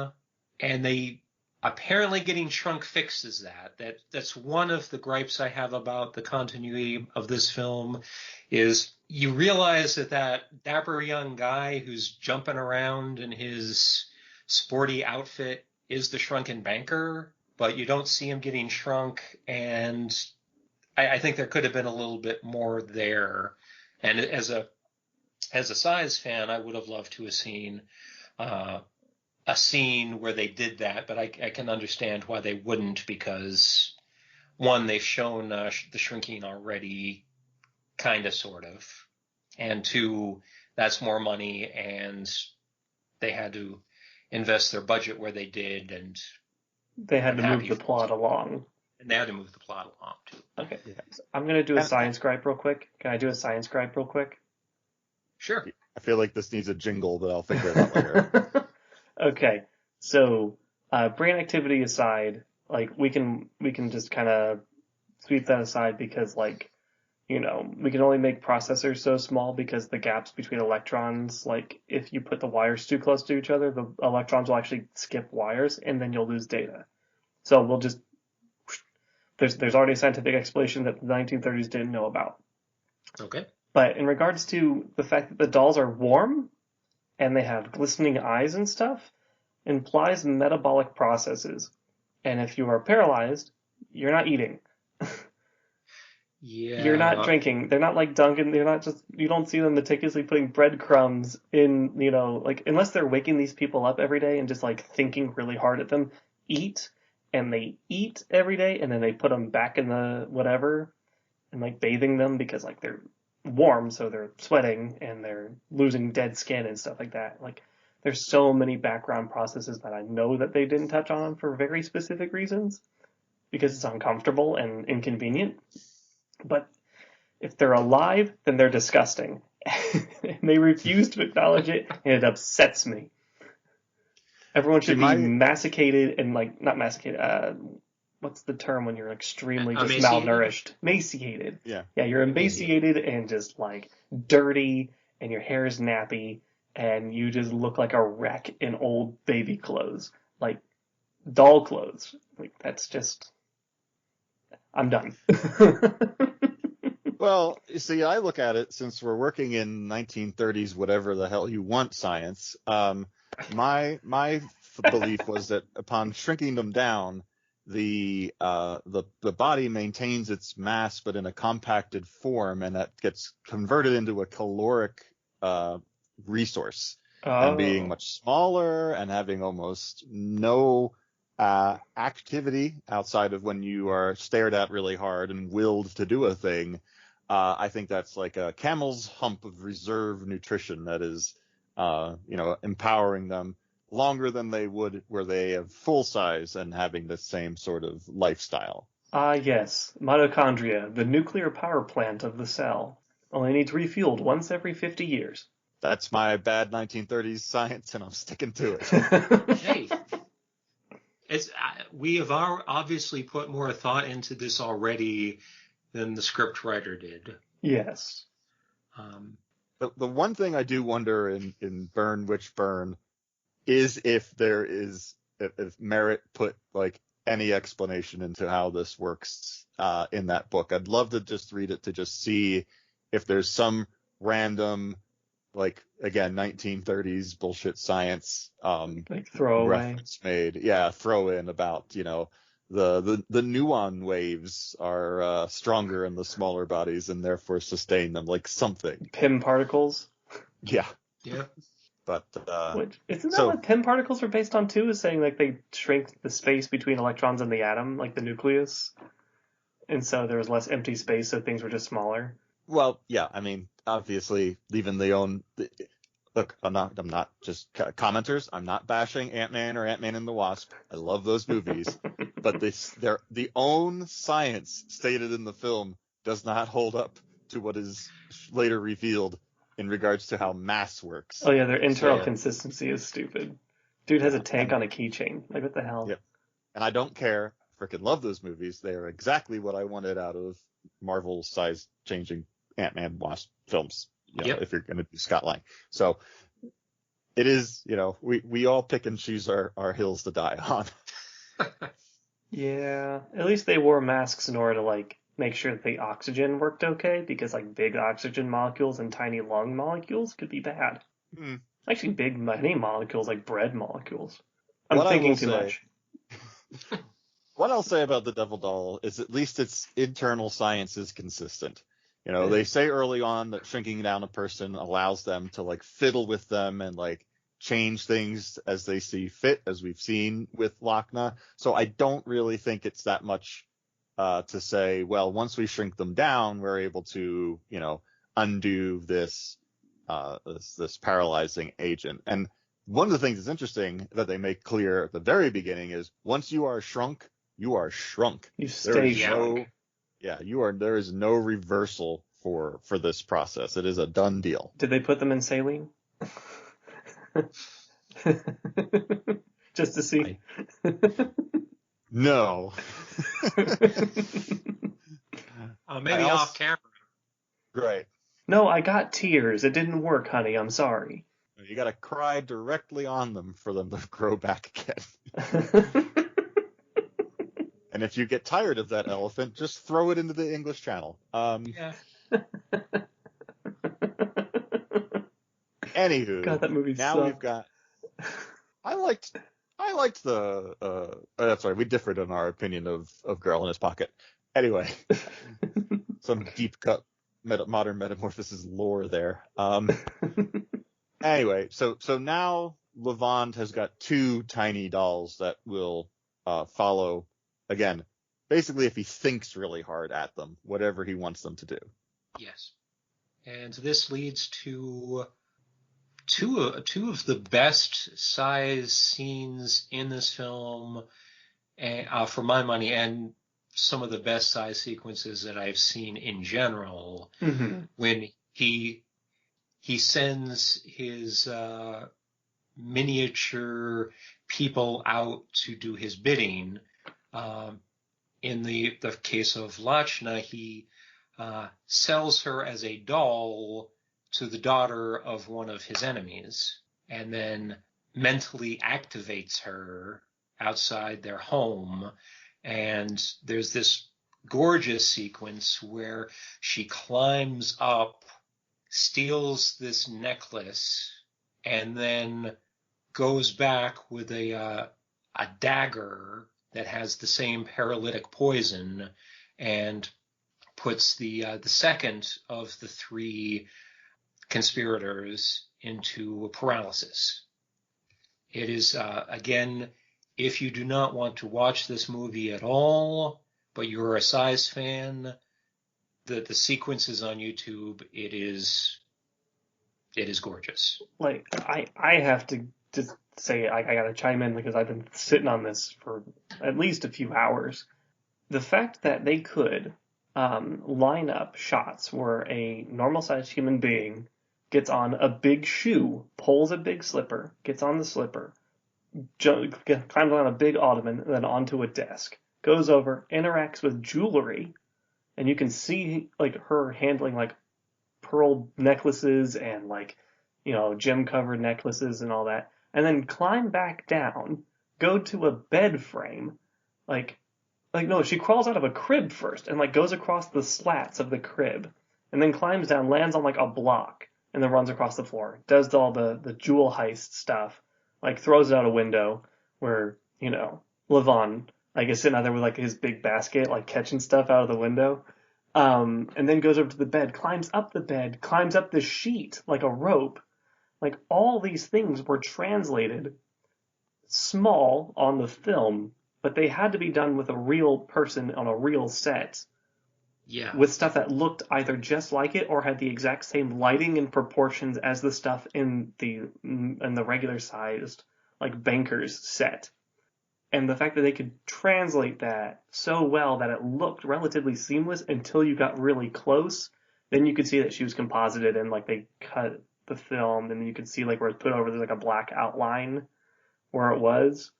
Speaker 2: and they apparently getting shrunk fixes that. That's one of the gripes I have about the continuity of this film, is you realize that dapper young guy who's jumping around in his sporty outfit is the shrunken banker, but you don't see him getting shrunk, and I think there could have been a little bit more there. And as a size fan, I would have loved to have seen a scene where they did that, but I can understand why they wouldn't, because one, they've shown the shrinking already, kind of, sort of. And two, that's more money, and they had to invest their budget where they did, and
Speaker 1: they had to move the plot along.
Speaker 2: And they had to move the plot along, too.
Speaker 1: Okay. Yeah. So I'm going to do a science gripe real quick. Can I do a science gripe real quick?
Speaker 2: Sure.
Speaker 3: I feel like this needs a jingle, but I'll figure it out later.
Speaker 1: Okay. So, brain activity aside, like, we can just kind of sweep that aside because, like, you know, we can only make processors so small because the gaps between electrons, like, if you put the wires too close to each other, the electrons will actually skip wires and then you'll lose data. So we'll just, there's already a scientific explanation that the 1930s didn't know about.
Speaker 2: Okay.
Speaker 1: But in regards to the fact that the dolls are warm and they have glistening eyes and stuff, implies metabolic processes. And if you are paralyzed, you're not eating.
Speaker 2: Yeah.
Speaker 1: You're not drinking. They're not like Dunkin'. They're not just, you don't see them meticulously putting breadcrumbs in, you know, like, unless they're waking these people up every day and just like thinking really hard at them, eat, and they eat every day, and then they put them back in the whatever, and like bathing them because like they're warm, so they're sweating and they're losing dead skin and stuff like that. Like, there's so many background processes that I know that they didn't touch on for very specific reasons because it's uncomfortable and inconvenient. But if they're alive, then they're disgusting. And they refuse to acknowledge it, and it upsets me. Everyone should be masticated and, like, not masticated, what's the term when you're extremely just malnourished? Emaciated.
Speaker 3: Yeah.
Speaker 1: Yeah, you're emaciated and just, like, dirty, and your hair is nappy, and you just look like a wreck in old baby clothes. Like, doll clothes. Like, that's just... I'm done.
Speaker 3: Well, you see, I look at it, since we're working in 1930s, whatever the hell you want science, my belief was that upon shrinking them down, the body maintains its mass, but in a compacted form, and that gets converted into a caloric resource. And being much smaller and having almost no activity outside of when you are stared at really hard and willed to do a thing. I think that's like a camel's hump of reserve nutrition that is, empowering them longer than they would were they of full size and having the same sort of lifestyle.
Speaker 1: Yes. Mitochondria, the nuclear power plant of the cell, only needs refueled once every 50 years.
Speaker 3: That's my bad 1930s science, and I'm sticking to it.
Speaker 2: Hey. We have obviously put more thought into this already than the script writer did.
Speaker 1: Yes.
Speaker 3: The one thing I do wonder in Burn Witch Burn is if Merritt put like any explanation into how this works in that book. I'd love to just read it to just see if there's some random, like, again, 1930s bullshit science
Speaker 1: like throwaway
Speaker 3: reference made. Yeah, throw in about, the nuon waves are stronger in the smaller bodies and therefore sustain them, like something.
Speaker 1: Pym particles.
Speaker 3: Yeah.
Speaker 2: Yeah.
Speaker 3: But
Speaker 1: isn't that what Pym particles are based on too? Is saying like they shrink the space between electrons in the atom, like the nucleus, and so there was less empty space, so things were just smaller.
Speaker 3: Well, yeah, I mean, obviously, even look, I'm not just commenters. I'm not bashing Ant-Man or Ant-Man and the Wasp. I love those movies, but the own science stated in the film does not hold up to what is later revealed in regards to how mass works.
Speaker 1: Oh yeah, their internal consistency is stupid. Dude has a tank on a keychain. Like, what the hell?
Speaker 3: Yep. And I don't care. I freaking love those movies. They are exactly what I wanted out of Marvel size changing Ant-Man Wasp films. If you're going to do Scott Lang. So it is, we all pick and choose our hills to die on.
Speaker 1: Yeah. At least they wore masks in order to like make sure that the oxygen worked okay, because like big oxygen molecules and tiny lung molecules could be bad. Actually, big many molecules like bread molecules. I'm thinking too much.
Speaker 3: What I'll say about the Devil Doll is at least its internal science is consistent. They say early on that shrinking down a person allows them to like fiddle with them and like change things as they see fit, as we've seen with Lochna. So I don't really think it's that much to say, well, once we shrink them down, we're able to, undo this paralyzing agent. And one of the things that's interesting that they make clear at the very beginning is once you are shrunk, you are shrunk.
Speaker 1: You stay shrunk.
Speaker 3: There is no reversal for this process. It is a done deal.
Speaker 1: Did they put them in saline? Just to see.
Speaker 3: No.
Speaker 2: Maybe off camera.
Speaker 3: Right.
Speaker 1: No, I got tears. It didn't work, honey. I'm sorry.
Speaker 3: You got to cry directly on them for them to grow back again. And if you get tired of that elephant, just throw it into the English Channel.
Speaker 2: Yeah.
Speaker 3: Anywho,
Speaker 1: God, that movie
Speaker 3: now
Speaker 1: sucked.
Speaker 3: we've got. I liked the. That's right. We differed in our opinion of Girl in His Pocket. Anyway, some deep cut modern Metamorphoses lore there. Anyway, so now Levant has got two tiny dolls that will follow. Again, basically, if he thinks really hard at them, whatever he wants them to do.
Speaker 2: Yes. And this leads to two of the best size scenes in this film, for my money, and some of the best size sequences that I've seen in general.
Speaker 1: Mm-hmm.
Speaker 2: When he sends his miniature people out to do his bidding. In the case of Lachna, he sells her as a doll to the daughter of one of his enemies, and then mentally activates her outside their home. And there's this gorgeous sequence where she climbs up, steals this necklace, and then goes back with a dagger that has the same paralytic poison, and puts the second of the three conspirators into paralysis. It is, again, if you do not want to watch this movie at all, but you're a size fan, the sequences on YouTube, it is gorgeous.
Speaker 1: Like, I have to just say, I gotta chime in because I've been sitting on this for at least a few hours. The fact that they could line up shots where a normal-sized human being gets on a big shoe, pulls a big slipper, gets on the slipper, climbs on a big ottoman, then onto a desk, goes over, interacts with jewelry, and you can see like her handling like pearl necklaces and like, gem-covered necklaces and all that, and then climb back down, go to a bed frame, no, she crawls out of a crib first and like goes across the slats of the crib, and then climbs down, lands on like a block, and then runs across the floor, does all the jewel heist stuff, like throws it out a window where, Levon, like, is sitting out there with like his big basket, like catching stuff out of the window. And then goes over to the bed, climbs up the bed, climbs up the sheet like a rope. Like, all these things were translated small on the film, but they had to be done with a real person on a real set.
Speaker 2: Yeah.
Speaker 1: With stuff that looked either just like it or had the exact same lighting and proportions as the stuff in the regular sized, like, Banker's set. And the fact that they could translate that so well that it looked relatively seamless until you got really close, then you could see that she was composited and like they cut the film, and you could see like where it's put over, there's like a black outline where it was,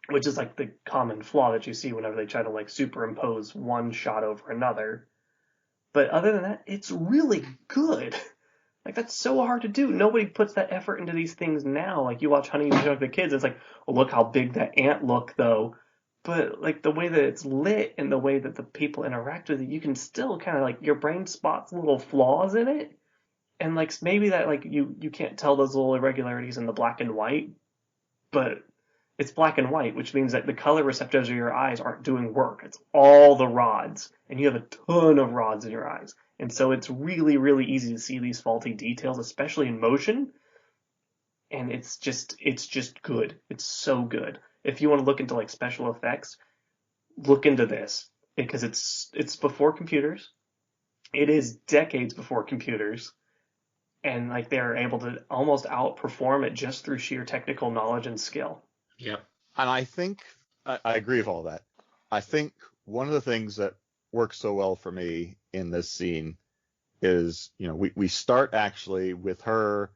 Speaker 1: which is like the common flaw that you see whenever they try to like superimpose one shot over another. But other than that, it's really good. Like, that's so hard to do. Nobody puts that effort into these things now. Like, you watch Honey, You Shrunk the Kids, it's like, well, look how big that ant looked, though. But, like, the way that it's lit and the way that the people interact with it, you can still kind of, like, your brain spots little flaws in it. And, like, maybe that, like, you can't tell those little irregularities in the black and white. But it's black and white, which means that the color receptors of your eyes aren't doing work. It's all the rods. And you have a ton of rods in your eyes. And so it's really, really easy to see these faulty details, especially in motion. And it's just good. It's so good. If you want to look into like special effects, look into this. because it's before computers. It is decades before computers, and like they're able to almost outperform it just through sheer technical knowledge and skill.
Speaker 2: Yeah.
Speaker 3: And I think I agree with all that. I think one of the things that works so well for me in this scene is, we start actually with her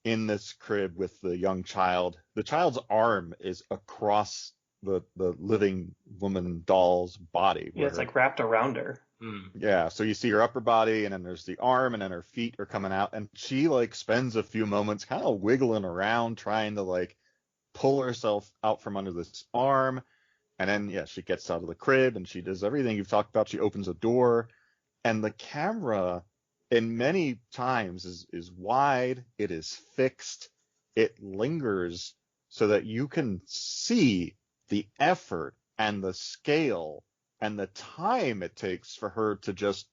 Speaker 3: in this crib with the young child. The child's arm is across the living woman doll's body.
Speaker 1: Yeah, it's like wrapped around her.
Speaker 3: Yeah, so you see her upper body, and then there's the arm, and then her feet are coming out, and she like spends a few moments kind of wiggling around trying to like pull herself out from under this arm. And then, yeah, she gets out of the crib and she does everything you've talked about. She opens a door, and the camera in many times is wide. It is fixed. It lingers so that you can see the effort and the scale and the time it takes for her to just,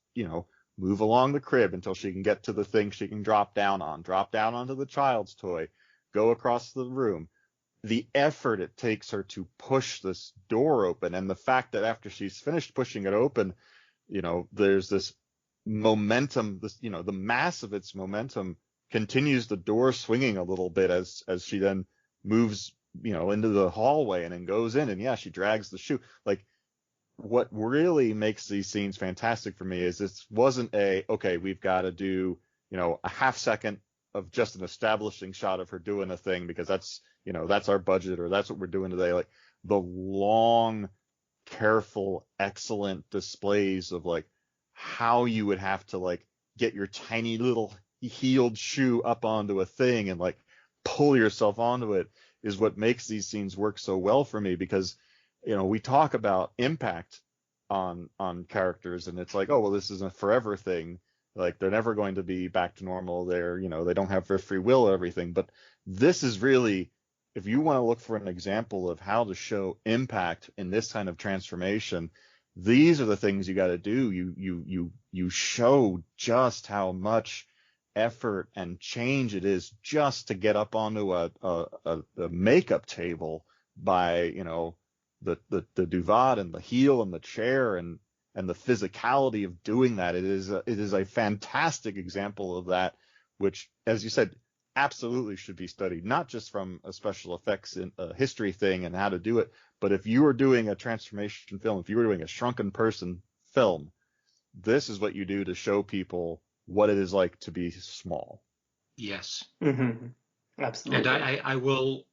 Speaker 3: move along the crib until she can get to the thing she can drop down onto the child's toy, go across the room. The effort it takes her to push this door open, and the fact that after she's finished pushing it open, there's this momentum, the mass of its momentum continues the door swinging a little bit as she then moves, into the hallway and then goes in, and yeah, she drags the shoe. Like, what really makes these scenes fantastic for me is this wasn't okay, we've got to do, a half second of just an establishing shot of her doing a thing because that's our budget or that's what we're doing today. Like, the long, careful, excellent displays of like how you would have to like get your tiny little heeled shoe up onto a thing and like pull yourself onto it is what makes these scenes work so well for me, because we talk about impact on characters, and it's like, oh well, this is a forever thing. Like, they're never going to be back to normal. They're, they don't have their free will or everything. But this is really, if you want to look for an example of how to show impact in this kind of transformation, these are the things you got to do. You show just how much effort and change it is just to get up onto a makeup table by, the duvet and the heel and the chair and the physicality of doing that. It is a fantastic example of that, which, as you said, absolutely should be studied, not just from a special effects in a history thing and how to do it, but if you were doing a transformation film, if you were doing a shrunken person film, this is what you do to show people what it is like to be small.
Speaker 2: Yes.
Speaker 1: Mm-hmm. Absolutely.
Speaker 2: And I will,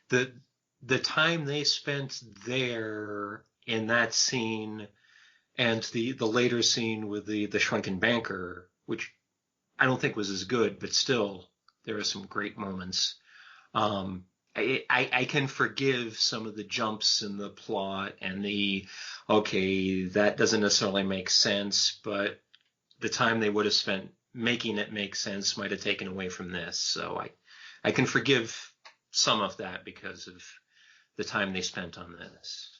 Speaker 2: the time they spent there in that scene and the later scene with the shrunken banker, which I don't think was as good, but still there are some great moments. I can forgive some of the jumps in the plot and that doesn't necessarily make sense, but the time they would have spent making it make sense might have taken away from this. So I can forgive some of that because of the time they spent on this.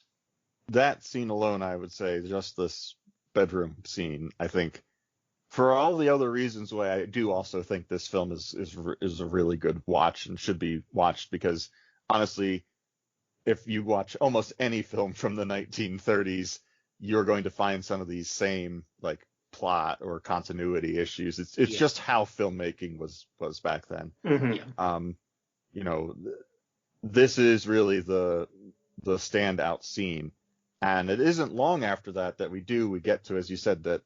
Speaker 3: That scene alone, I would say, just this bedroom scene, I think, for all the other reasons why I do also think this film is a really good watch and should be watched, because honestly, if you watch almost any film from the 1930s, you're going to find some of these same like plot or continuity issues. It's just how filmmaking was back then.
Speaker 1: Mm-hmm.
Speaker 3: This is really the standout scene, and it isn't long after that we get to, as you said, that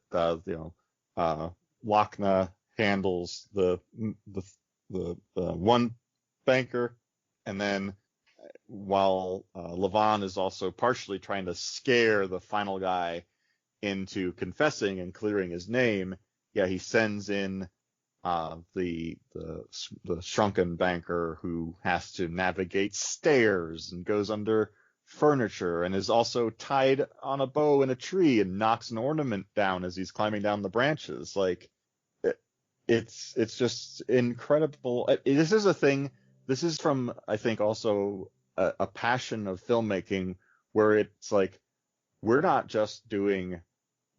Speaker 3: Lochner handles the one banker, and then while Levon is also partially trying to scare the final guy into confessing and clearing his name, he sends in the shrunken banker who has to navigate stairs and goes under furniture and is also tied on a bow in a tree and knocks an ornament down as he's climbing down the branches. Like, it's just incredible. This is a thing. This is from, I think, also a passion of filmmaking where it's like, we're not just doing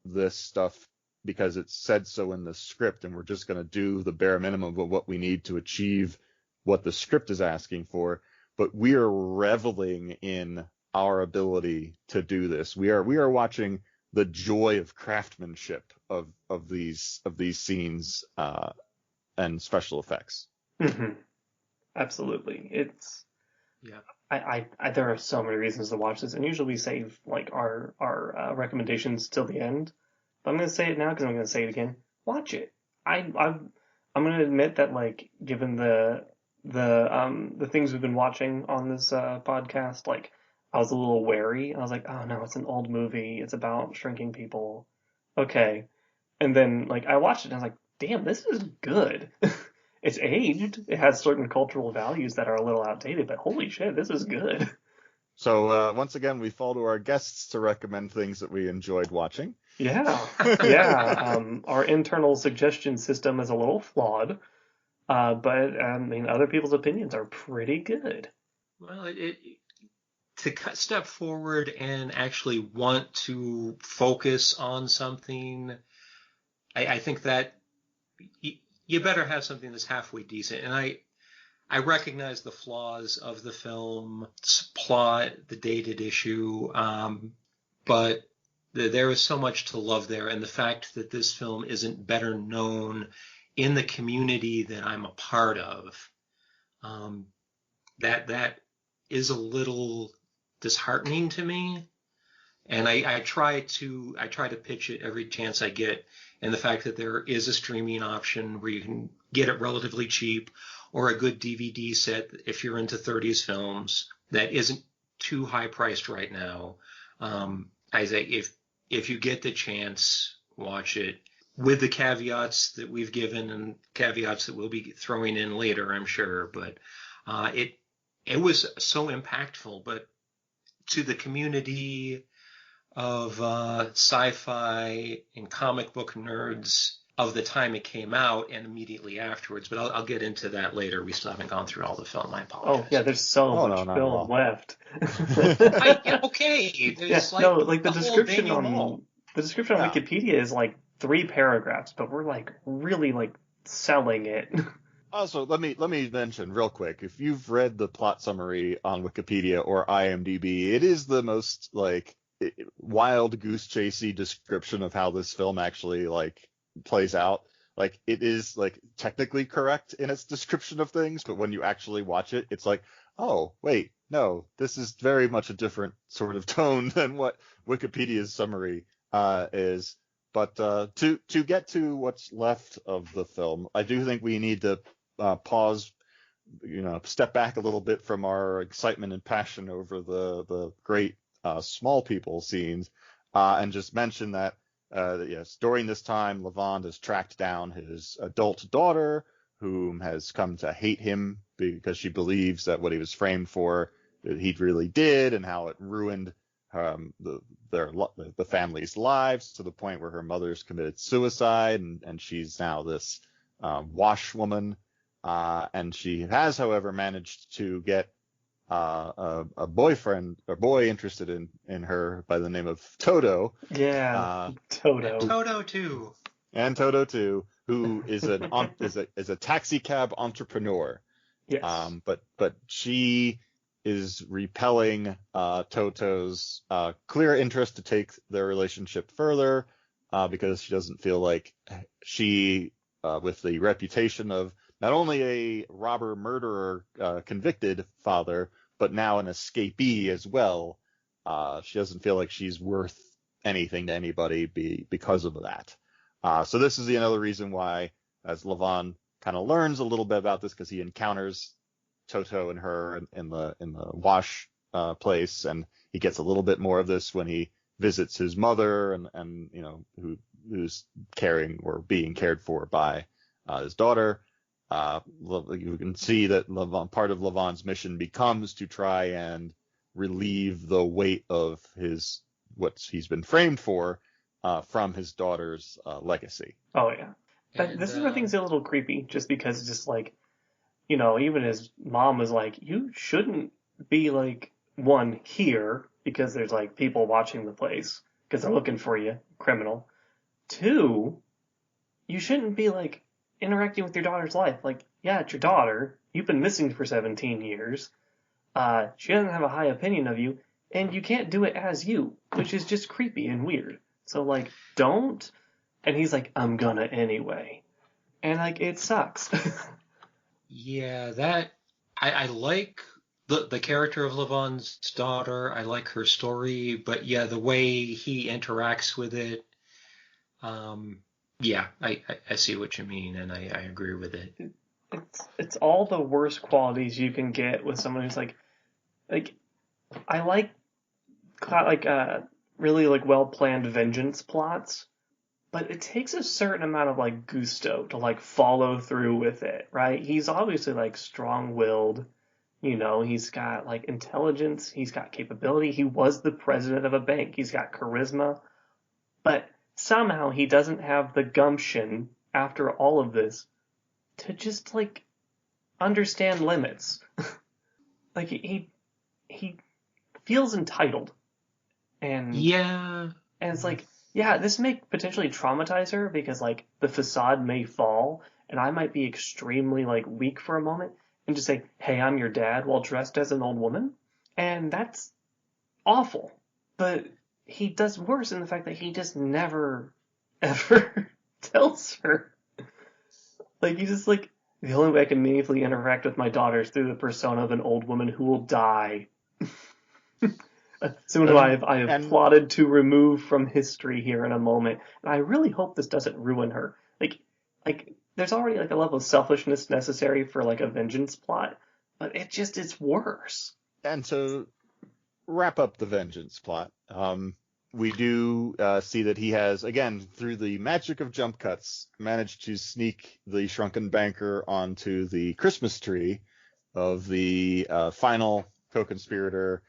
Speaker 3: this stuff because it's said so in the script and we're just going to do the bare minimum of what we need to achieve what the script is asking for, but we are reveling in our ability to do this. We are watching the joy of craftsmanship of these scenes and special effects.
Speaker 1: Mm-hmm. Absolutely. It's
Speaker 2: Yeah.
Speaker 1: I there are so many reasons to watch this, and usually we save like our recommendations till the end. But I'm gonna say it now because I'm gonna say it again. Watch it. I'm gonna admit that like given the things we've been watching on this podcast, like I was a little wary. I was like, oh no, it's an old movie. It's about shrinking people. Okay, and then like I watched it and I was like, damn, this is good. It's aged. It has certain cultural values that are a little outdated, but holy shit, this is good.
Speaker 3: So once again, we fall to our guests to recommend things that we enjoyed watching.
Speaker 1: Yeah, yeah. Our internal suggestion system is a little flawed, but I mean, other people's opinions are pretty good.
Speaker 2: Well, to step forward and actually want to focus on something, I think that you better have something that's halfway decent. And I recognize the flaws of the film's plot, the dated issue, but there is so much to love there. And the fact that this film isn't better known in the community that I'm a part of, that is a little disheartening to me. And I try to pitch it every chance I get. And the fact that there is a streaming option where you can get it relatively cheap, or a good DVD set if you're into 30s films that isn't too high priced right now. I say if you get the chance, watch it with the caveats that we've given and caveats that we'll be throwing in later, I'm sure. But it was so impactful, but to the community of sci-fi and comic book nerds of the time it came out and immediately afterwards. But I'll get into that later. We still haven't gone through all the film. I apologize.
Speaker 1: Oh yeah, there's so much film left.
Speaker 2: Okay, there's
Speaker 1: the description on Wikipedia is like 3 paragraphs, but we're like really like selling it.
Speaker 3: Also, let me mention real quick, if you've read the plot summary on Wikipedia or IMDb, it is the most like wild goose chasey description of how this film actually like plays out. Like it is like technically correct in its description of things, but when you actually watch it, it's like, oh wait, no, this is very much a different sort of tone than what Wikipedia's summary is. But to get to what's left of the film, I do think we need to pause, step back a little bit from our excitement and passion over the great small people scenes, and just mention that yes, during this time, Levant has tracked down his adult daughter, whom has come to hate him because she believes that what he was framed for, he really did, and how it ruined the family's lives to the point where her mother's committed suicide, and she's now this washwoman. And she has, however, managed to get a boyfriend or boy interested in her by the name of Toto.
Speaker 1: Yeah, Toto.
Speaker 2: And Toto too.
Speaker 3: And Toto too, who is is a taxi cab entrepreneur.
Speaker 1: Yes.
Speaker 3: But she is repelling Toto's clear interest to take their relationship further, because she doesn't feel like she, with the reputation of not only a robber murderer convicted father, but now an escapee as well, she doesn't feel like she's worth anything to anybody because of that. So this is another reason why, as Levant kind of learns a little bit about this, because he encounters Toto and her in the wash place, and he gets a little bit more of this when he visits his mother, and who's caring or being cared for by his daughter. You can see that part of Levant's mission becomes to try and relieve the weight of what he's been framed for from his daughter's legacy.
Speaker 1: Oh yeah, but this is where things get a little creepy, just because it's just like, even his mom was like, you shouldn't be like one here because there's like people watching the place because they're looking for you, criminal. 2, you shouldn't be like interacting with your daughter's life. Like, yeah, it's your daughter. You've been missing for 17 years. She doesn't have a high opinion of you, and you can't do it as you, which is just creepy and weird. So, like, don't. And he's like, I'm gonna anyway. And, like, it sucks.
Speaker 2: Yeah, I like the character of Levon's daughter. I like her story, but yeah, the way he interacts with it, um, yeah, I see what you mean, and I agree with it.
Speaker 1: It's all the worst qualities you can get with someone who's like I like really like well planned vengeance plots, but it takes a certain amount of like gusto to like follow through with it, right? He's obviously like strong willed, he's got like intelligence, he's got capability, he was the president of a bank, he's got charisma, but somehow he doesn't have the gumption after all of this to just like understand limits. Like he feels entitled, and
Speaker 2: Yeah,
Speaker 1: it's like, yeah, this may potentially traumatize her because like the facade may fall and I might be extremely like weak for a moment and just say, hey, I'm your dad while dressed as an old woman, and that's awful. But he does worse in the fact that he just never ever tells her. Like he's just like, the only way I can meaningfully interact with my daughter is through the persona of an old woman who will die. Someone who I have plotted to remove from history here in a moment, and I really hope this doesn't ruin her. Like there's already like a level of selfishness necessary for like a vengeance plot, but it's worse.
Speaker 3: And to wrap up the vengeance plot, we do see that he has, again, through the magic of jump cuts, managed to sneak the shrunken banker onto the Christmas tree of the final co-conspirator,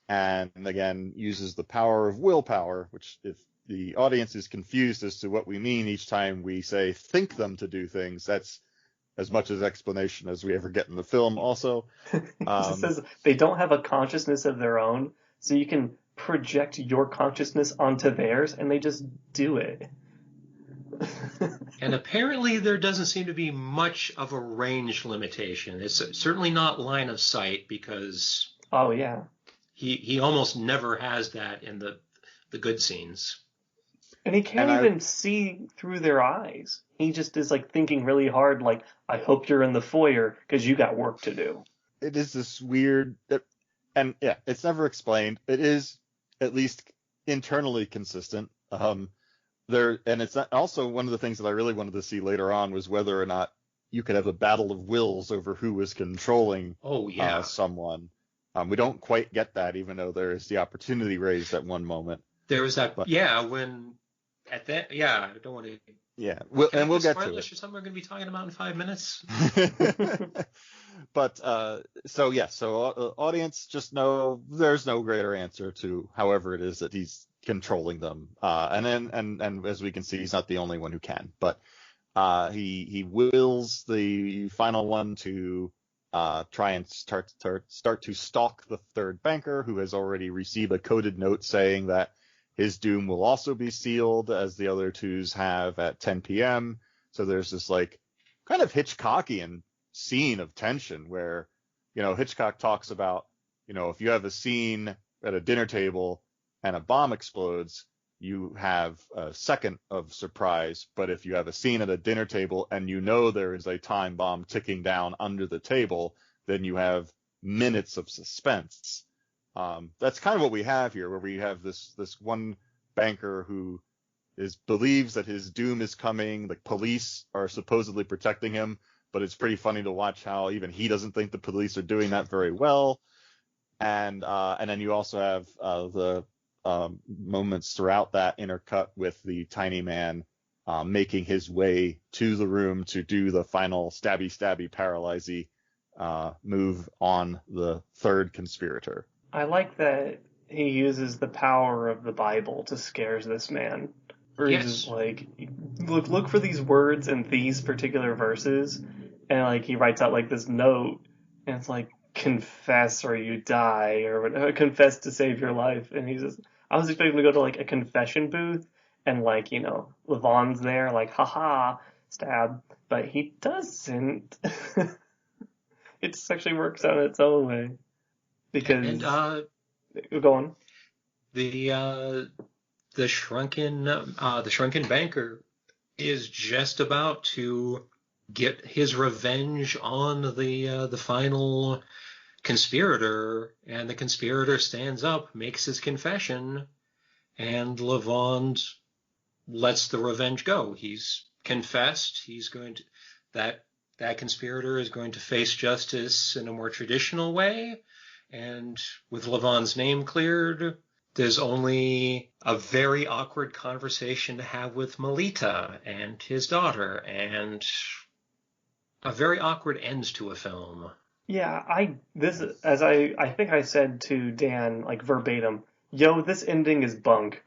Speaker 3: and again uses the power of willpower, which, if the audience is confused as to what we mean each time we say think them to do things, that's as much as explanation as we ever get in the film also.
Speaker 1: It says they don't have a consciousness of their own, so you can project your consciousness onto theirs, and they just do it.
Speaker 2: and apparently there doesn't seem to be much of a range limitation. It's certainly not line of sight, because
Speaker 1: oh yeah,
Speaker 2: he almost never has that in the good scenes.
Speaker 1: And he can't even see through their eyes. He just is like thinking really hard, like, I hope you're in the foyer because you got work to do.
Speaker 3: It is this weird, and yeah, it's never explained. It is at least internally consistent. And it's not, also one of the things that I really wanted to see later on was whether or not you could have a battle of wills over who was controlling someone. We don't quite get that, even though there is the opportunity raised at one moment.
Speaker 2: There was that, when at that, I don't want to.
Speaker 3: Yeah, we'll get to it.
Speaker 2: Or something we're going to be talking about in 5 minutes.
Speaker 3: But so audience, just know there's no greater answer to however it is that he's controlling them. And as we can see, he's not the only one who can. But he wills the final one to try and start to stalk the third banker, who has already received a coded note saying that his doom will also be sealed, as the other twos have, at 10 p.m. So there's this like kind of Hitchcockian scene of tension where, Hitchcock talks about, if you have a scene at a dinner table and a bomb explodes, you have a second of surprise. But if you have a scene at a dinner table and there is a time bomb ticking down under the table, then you have minutes of suspense. That's kind of what we have here, where we have this one banker who believes that his doom is coming. The police are supposedly protecting him, but it's pretty funny to watch how even he doesn't think the police are doing that very well. And then you also have the moments throughout that intercut with the tiny man making his way to the room to do the final stabby paralyzy move on the third conspirator.
Speaker 1: I like that he uses the power of the Bible to scare this man. Or he's just like, look for these words in these particular verses, and like he writes out like this note, and it's like, confess or you die, or confess to save your life. And he's just, I was expecting to go to like a confession booth, and like, Levon's there, like, haha, stab, but he doesn't. It just actually works out in its own way. Because go on.
Speaker 2: The the shrunken banker is just about to get his revenge on the final conspirator, and the conspirator stands up, makes his confession, and Levand lets the revenge go. He's confessed. He's going to that conspirator is going to face justice in a more traditional way, and with Levand's name cleared, there's only a very awkward conversation to have with Melita and his daughter, and a very awkward end to a film.
Speaker 1: Yeah, I think I said to Dan, like, verbatim, yo, this ending is bunk.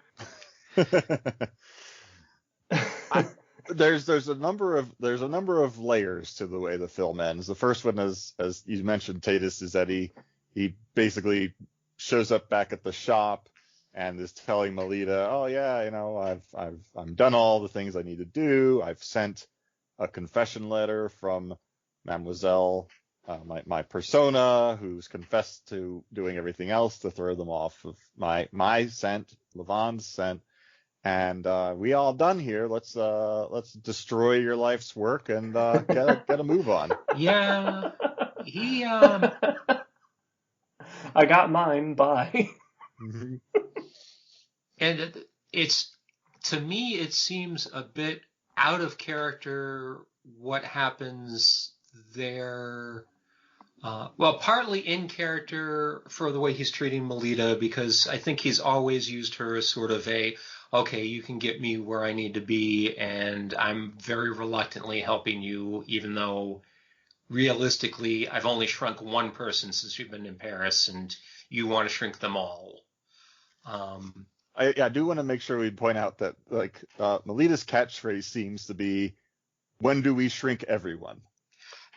Speaker 3: There's a number of layers to the way the film ends. The first one is, as you mentioned, Taedis, is that he basically shows up back at the shop and is telling Melita, oh yeah, I'm done all the things I need to do. I've sent a confession letter from Mademoiselle, my persona, who's confessed to doing everything else to throw them off of my scent, Levand's scent, and we all done here. Let's destroy your life's work and get a move on.
Speaker 2: Yeah, he
Speaker 1: I got mine. Bye.
Speaker 2: Mm-hmm. And to me, it seems a bit out of character what happens there. Well, partly in character for the way he's treating Melita, because I think he's always used her as sort of okay, you can get me where I need to be, and I'm very reluctantly helping you, even though realistically I've only shrunk one person since we've been in Paris, and you want to shrink them all.
Speaker 3: I do want to make sure we point out that Melita's catchphrase seems to be, "When do we shrink everyone?"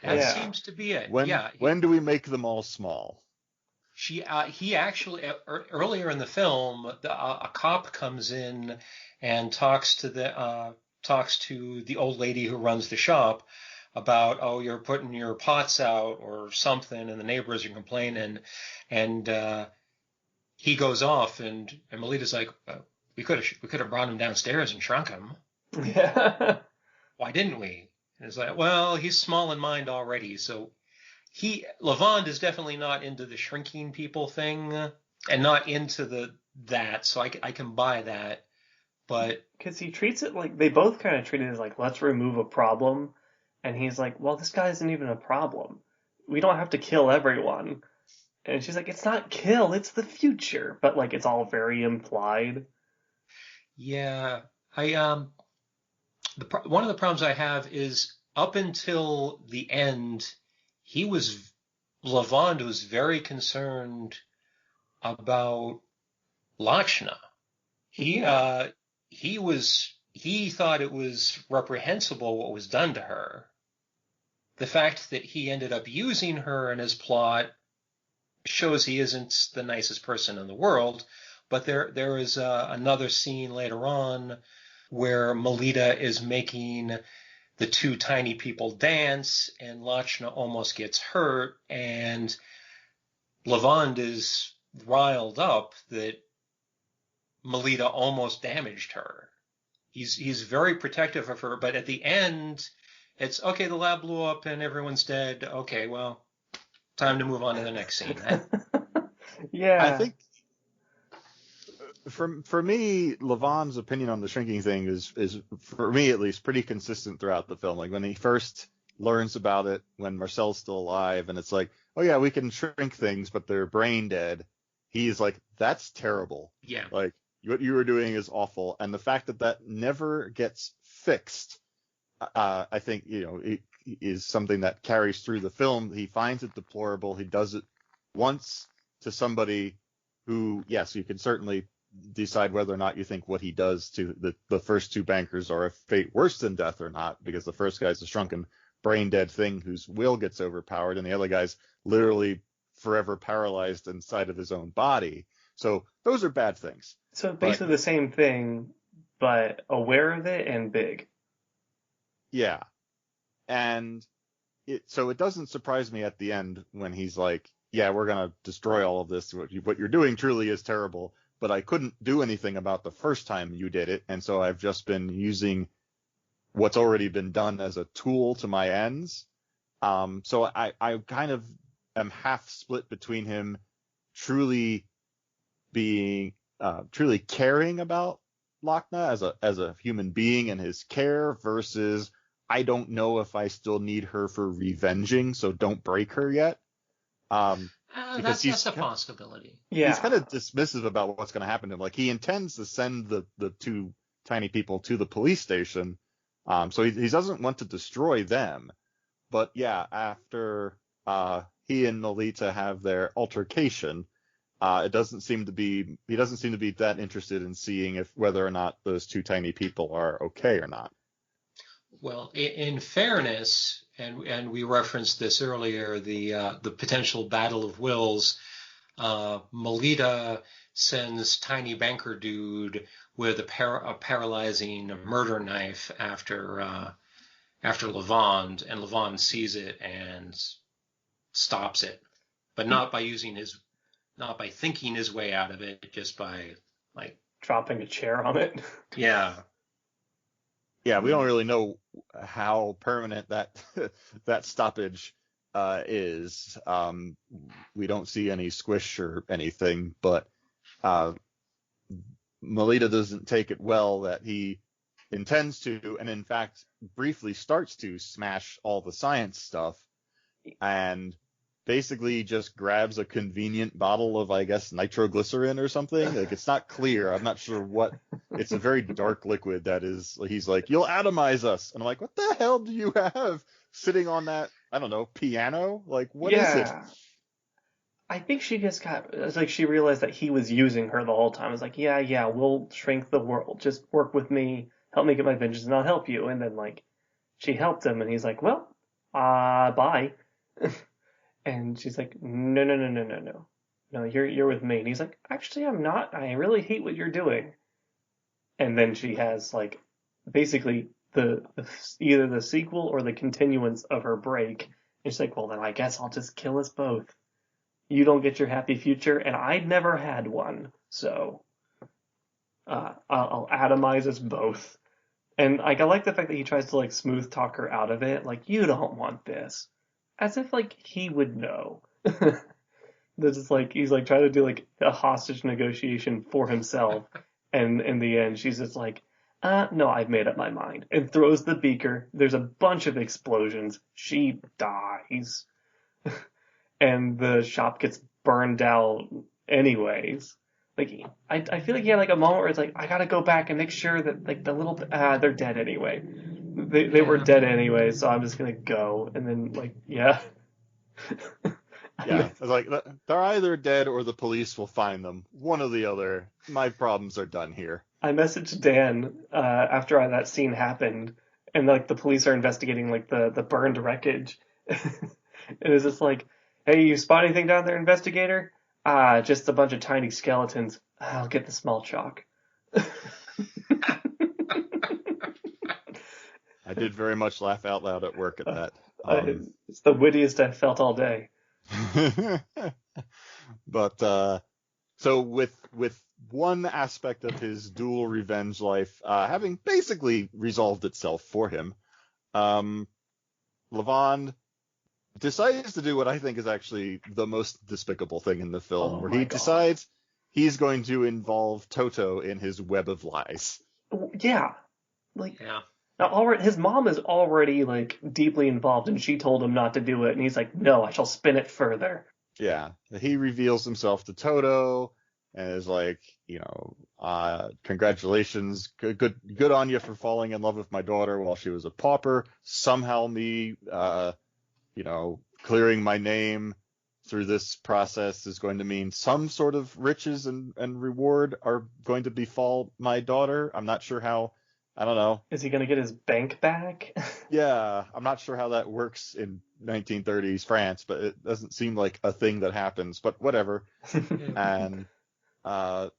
Speaker 2: That seems to be it.
Speaker 3: When do we make them all small?
Speaker 2: He actually earlier in the film, a cop comes in and talks to the old lady who runs the shop about, oh, you're putting your pots out or something, and the neighbors are complaining, and he goes off, and Melita's like, we could have brought him downstairs and shrunk him.
Speaker 1: Yeah.
Speaker 2: Why didn't we? And it's like, well, he's small in mind already, so Levand is definitely not into the shrinking people thing, and not into that, so I can buy that, but
Speaker 1: because he treats it like, they both kind of treat it as like, let's remove a problem, and he's like, well, this guy isn't even a problem. We don't have to kill everyone. And she's like, it's not kill, it's the future. But like, it's all very implied.
Speaker 2: Yeah, one of the problems I have is up until the end, Levand was very concerned about Lakshna. He thought it was reprehensible what was done to her. The fact that he ended up using her in his plot shows he isn't the nicest person in the world. But there is another scene later on where Melita is making the two tiny people dance, and Lakshna almost gets hurt, and Levand is riled up that Melita almost damaged her. He's very protective of her, but at the end, it's okay, the lab blew up and everyone's dead. Okay, well, time to move on to the next scene.
Speaker 1: Yeah.
Speaker 3: I think for me, Levand's opinion on the shrinking thing is, for me at least, pretty consistent throughout the film. Like when he first learns about it, when Marcel's still alive, and it's like, oh yeah, we can shrink things, but they're brain dead. He's like, that's terrible.
Speaker 2: Yeah.
Speaker 3: Like, what you were doing is awful. And the fact that never gets fixed, I think, it is something that carries through the film. He finds it deplorable. He does it once to somebody who, yes, you can certainly decide whether or not you think what he does to the first two bankers are a fate worse than death or not, because the first guy's a shrunken, brain dead thing whose will gets overpowered, and the other guy's literally forever paralyzed inside of his own body. So those are bad things.
Speaker 1: So basically the same thing, but aware of it and big.
Speaker 3: Yeah. And it doesn't surprise me at the end when he's like, yeah, we're going to destroy all of this. What you're doing truly is terrible. but I couldn't do anything about the first time you did it, and so I've just been using what's already been done as a tool to my ends. So I kind of am half split between him truly truly caring about Lochna as a human being and his care versus I don't know if I still need her for revenging, so don't break her yet. Because
Speaker 2: that's a possibility.
Speaker 1: Yeah.
Speaker 3: He's kind of dismissive about what's going to happen to him. Like, he intends to send the two tiny people to the police station. So he doesn't want to destroy them. But yeah, after he and Nolita have their altercation, he doesn't seem to be that interested in seeing whether or not those two tiny people are okay or not.
Speaker 2: Well, in fairness, and we referenced this earlier, the potential battle of wills. Melita sends tiny banker dude with a paralyzing murder knife after Levand, and Levand sees it and stops it, but not by thinking his way out of it, just by like
Speaker 1: dropping a chair on it.
Speaker 2: Yeah.
Speaker 3: Yeah, we don't really know how permanent that stoppage is. We don't see any squish or anything, but Melita doesn't take it well that he intends to, and in fact briefly starts to smash all the science stuff, and basically just grabs a convenient bottle of, I guess, nitroglycerin or something. Like, it's not clear. I'm not sure what. It's a very dark liquid that is. He's like, "You'll atomize us," and I'm like, "What the hell do you have sitting on that? I don't know, piano? Like, what is it?"
Speaker 1: I think she it's like she realized that he was using her the whole time. It's like, yeah, we'll shrink the world. Just work with me, help me get my vengeance, and I'll help you. And then like, she helped him, and he's like, well, bye. And she's like, no, you're with me. And he's like, actually, I'm not. I really hate what you're doing. And then she has like, basically either the sequel or the continuance of her break. And she's like, well, then I guess I'll just kill us both. You don't get your happy future, and I never had one, so I'll atomize us both. And like, I like the fact that he tries to like smooth talk her out of it, like, you don't want this, as if like he would know. This is like he's like trying to do like a hostage negotiation for himself, and in the end she's just like, no, I've made up my mind, and throws the beaker. There's a bunch of explosions. She dies. And the shop gets burned down anyways. Like, I feel like he had like a moment where it's like, I gotta go back and make sure that like the little they're dead anyway. They were dead anyway, so I'm just gonna go. And then like, yeah.
Speaker 3: Yeah, it's like, they're either dead or the police will find them. One or the other. My problems are done here.
Speaker 1: I messaged Dan after that scene happened, and like the police are investigating like the burned wreckage. It was just like, hey, you spot anything down there, investigator? Just a bunch of tiny skeletons. I'll get the small chalk.
Speaker 3: I did very much laugh out loud at work at that.
Speaker 1: It's the wittiest I've felt all day.
Speaker 3: But so with one aspect of his dual revenge life having basically resolved itself for him, Levand decides to do what I think is actually the most despicable thing in the film, where he decides he's going to involve Toto in his web of lies.
Speaker 1: Yeah. Now, his mom is already like deeply involved, and she told him not to do it, and he's like, no, I shall spin it further.
Speaker 3: Yeah. He reveals himself to Toto and is like, congratulations, good on you for falling in love with my daughter while she was a pauper. Somehow me, clearing my name through this process is going to mean some sort of riches and reward are going to befall my daughter. I'm not sure how. I don't know.
Speaker 1: Is he going to get his bank back?
Speaker 3: Yeah, I'm not sure how that works in 1930s France, but it doesn't seem like a thing that happens, but whatever. And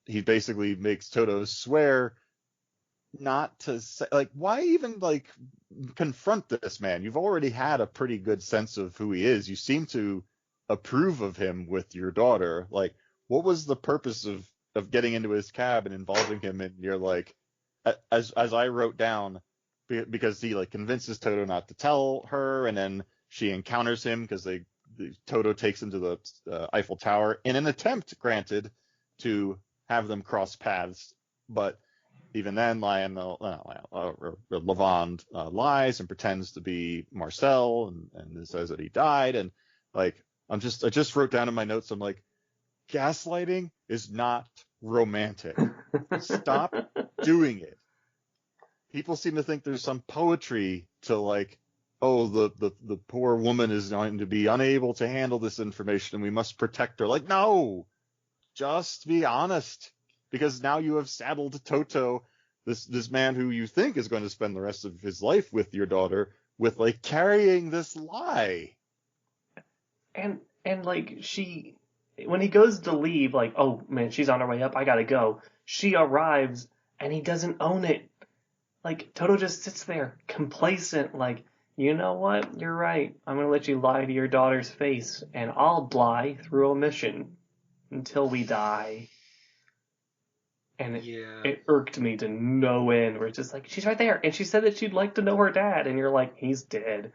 Speaker 3: he basically makes Toto swear not to say, like, why even like confront this man? You've already had a pretty good sense of who he is. You seem to approve of him with your daughter. Like, what was the purpose of of getting into his cab and involving him, and you're like, as I wrote down, because he like convinces Toto not to tell her, and then she encounters him because Toto takes him to the Eiffel Tower in an attempt, granted, to have them cross paths, but even then, Lavande lies and pretends to be Marcel and says that he died. And like, I just wrote down in my notes, I'm like, gaslighting is not romantic. Stop doing it. People seem to think there's some poetry to like, oh, the poor woman is going to be unable to handle this information and we must protect her. Like, no, just be honest. Because now you have saddled Toto, this man who you think is going to spend the rest of his life with your daughter, with like carrying this lie.
Speaker 1: And like when he goes to leave, like, oh man, she's on her way up, I gotta go. She arrives and he doesn't own it. Like, Toto just sits there, complacent, like, you know what? You're right. I'm gonna let you lie to your daughter's face, and I'll lie through omission until we die. And it irked me to no end, where it's just like, she's right there, and she said that she'd like to know her dad, and you're like, he's dead.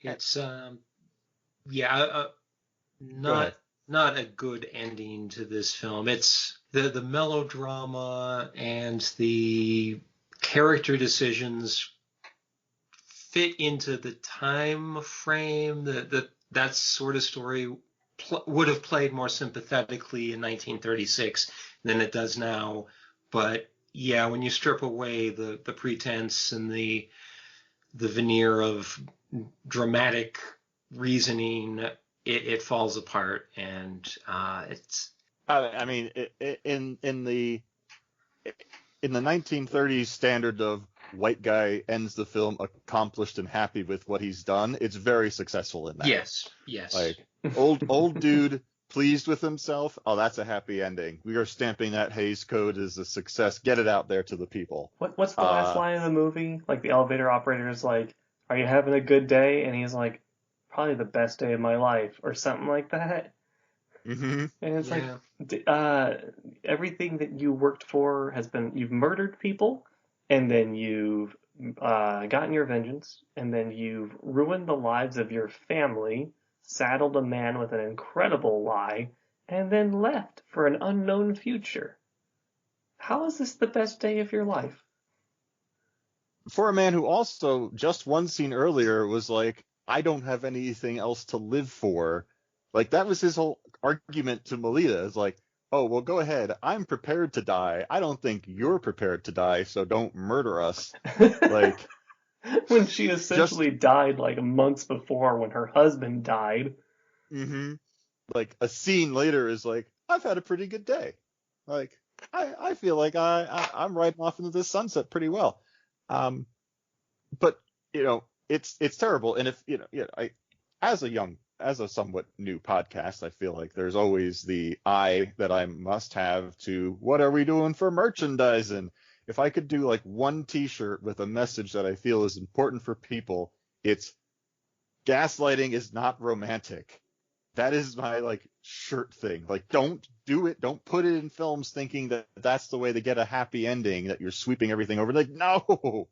Speaker 2: It's not a good ending to this film. It's the melodrama and the character decisions fit into the time frame that sort of story would have played more sympathetically in 1936 than it does now. But yeah, when you strip away the pretense and the veneer of dramatic reasoning, it falls apart, and it's.
Speaker 3: I mean, in the 1930s standard of white guy ends the film accomplished and happy with what he's done, it's very successful in that.
Speaker 2: Yes.
Speaker 3: Like, old dude pleased with himself. Oh, that's a happy ending. We are stamping that Hays Code as a success. Get it out there to the people.
Speaker 1: What's the last line of the movie? Like, the elevator operator is like, are you having a good day? And he's like, probably the best day of my life, or something like that.
Speaker 3: Mm-hmm.
Speaker 1: And it's like, everything that you worked for you've murdered people, and then you've gotten your vengeance, and then you've ruined the lives of your family, saddled a man with an incredible lie, and then left for an unknown future. How is this the best day of your life?
Speaker 3: For a man who also, just one scene earlier, was like, I don't have anything else to live for. Like, that was his whole argument to Melita. It's like, oh, well, go ahead. I'm prepared to die. I don't think you're prepared to die, so don't murder us. Like,
Speaker 1: when she essentially died like months before when her husband died.
Speaker 3: Mm-hmm. Like, a scene later is like, I've had a pretty good day. Like, I feel like I'm riding off into this sunset pretty well. But, you know, it's terrible. And if, as a somewhat new podcast, I feel like there's always the eye that I must have to what are we doing for merchandising? If I could do like one t-shirt with a message that I feel is important for people, it's gaslighting is not romantic. That is my like shirt thing. Like, don't do it. Don't put it in films thinking that that's the way to get a happy ending, that you're sweeping everything over. Like, no.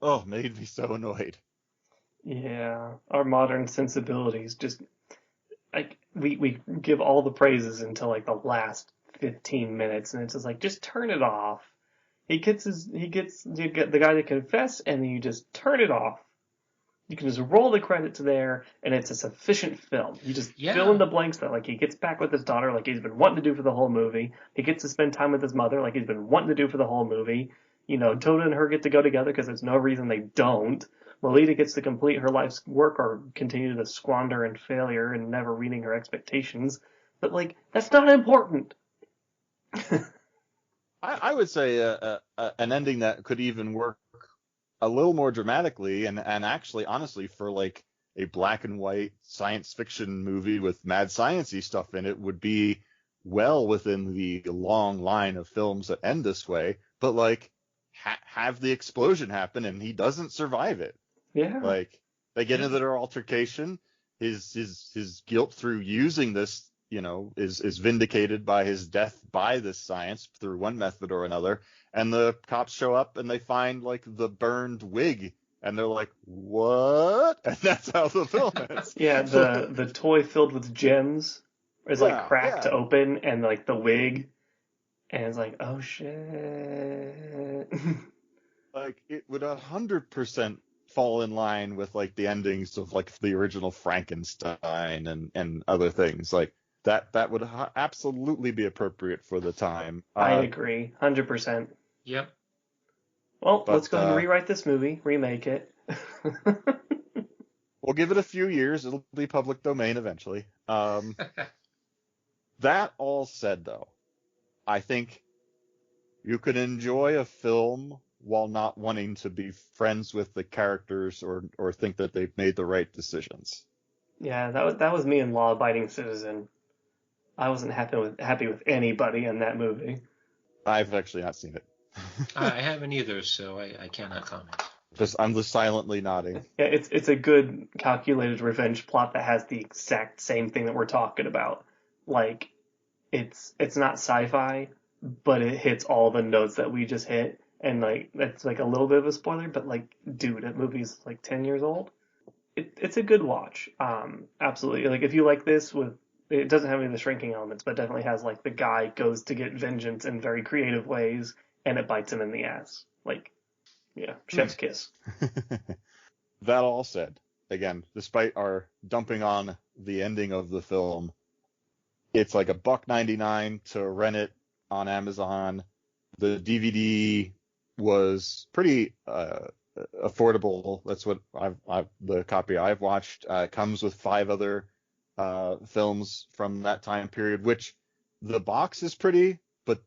Speaker 3: Oh, made me so annoyed.
Speaker 1: Yeah, our modern sensibilities just like we give all the praises until like the last 15 minutes, and it's just like, just turn it off. You get the guy to confess, and then you just turn it off. You can just roll the credits there, and it's a sufficient film. You just fill in the blanks that, like, he gets back with his daughter, like he's been wanting to do for the whole movie. He gets to spend time with his mother, like he's been wanting to do for the whole movie. You know, Toto and her get to go together because there's no reason they don't. Lolita gets to complete her life's work or continue to squander in failure and never meeting her expectations. But, like, that's not important.
Speaker 3: I would say an ending that could even work a little more dramatically and actually, honestly, for like a black and white science fiction movie with mad science-y stuff in it would be well within the long line of films that end this way. But like, have the explosion happen and he doesn't survive it.
Speaker 1: Yeah.
Speaker 3: Like, they get into their altercation. His guilt through using this is vindicated by his death by this science through one method or another. And the cops show up and they find like the burned wig. And they're like, what? And that's how the film ends.
Speaker 1: Yeah, the toy filled with gems is like cracked
Speaker 3: yeah.
Speaker 1: open, and like the wig, and it's like, oh shit.
Speaker 3: Like it would 100% fall in line with like the endings of like the original Frankenstein and other things. Like that would absolutely be appropriate for the time.
Speaker 1: I agree, 100%.
Speaker 2: Yep.
Speaker 1: Well, let's go ahead and rewrite this movie, remake it.
Speaker 3: We'll give it a few years. It'll be public domain eventually. That all said, though, I think you can enjoy a film while not wanting to be friends with the characters or think that they've made the right decisions.
Speaker 1: Yeah, that was me in Law Abiding Citizen. I wasn't happy with anybody in that movie.
Speaker 3: I've actually not seen it.
Speaker 2: I haven't either, so I cannot comment.
Speaker 3: I'm just silently nodding.
Speaker 1: Yeah, it's a good calculated revenge plot that has the exact same thing that we're talking about. Like, it's not sci-fi, but it hits all the notes that we just hit. And like that's like a little bit of a spoiler, but like, dude, that movie's like 10 years old. It's a good watch. Absolutely. Like if you like this it doesn't have any of the shrinking elements, but definitely has like the guy goes to get vengeance in very creative ways, and it bites him in the ass. Like, yeah, chef's kiss.
Speaker 3: That all said, again, despite our dumping on the ending of the film, it's like $1.99 to rent it on Amazon. The DVD was pretty affordable. That's what the copy I've watched. Comes with 5 other films from that time period, which the box is pretty, but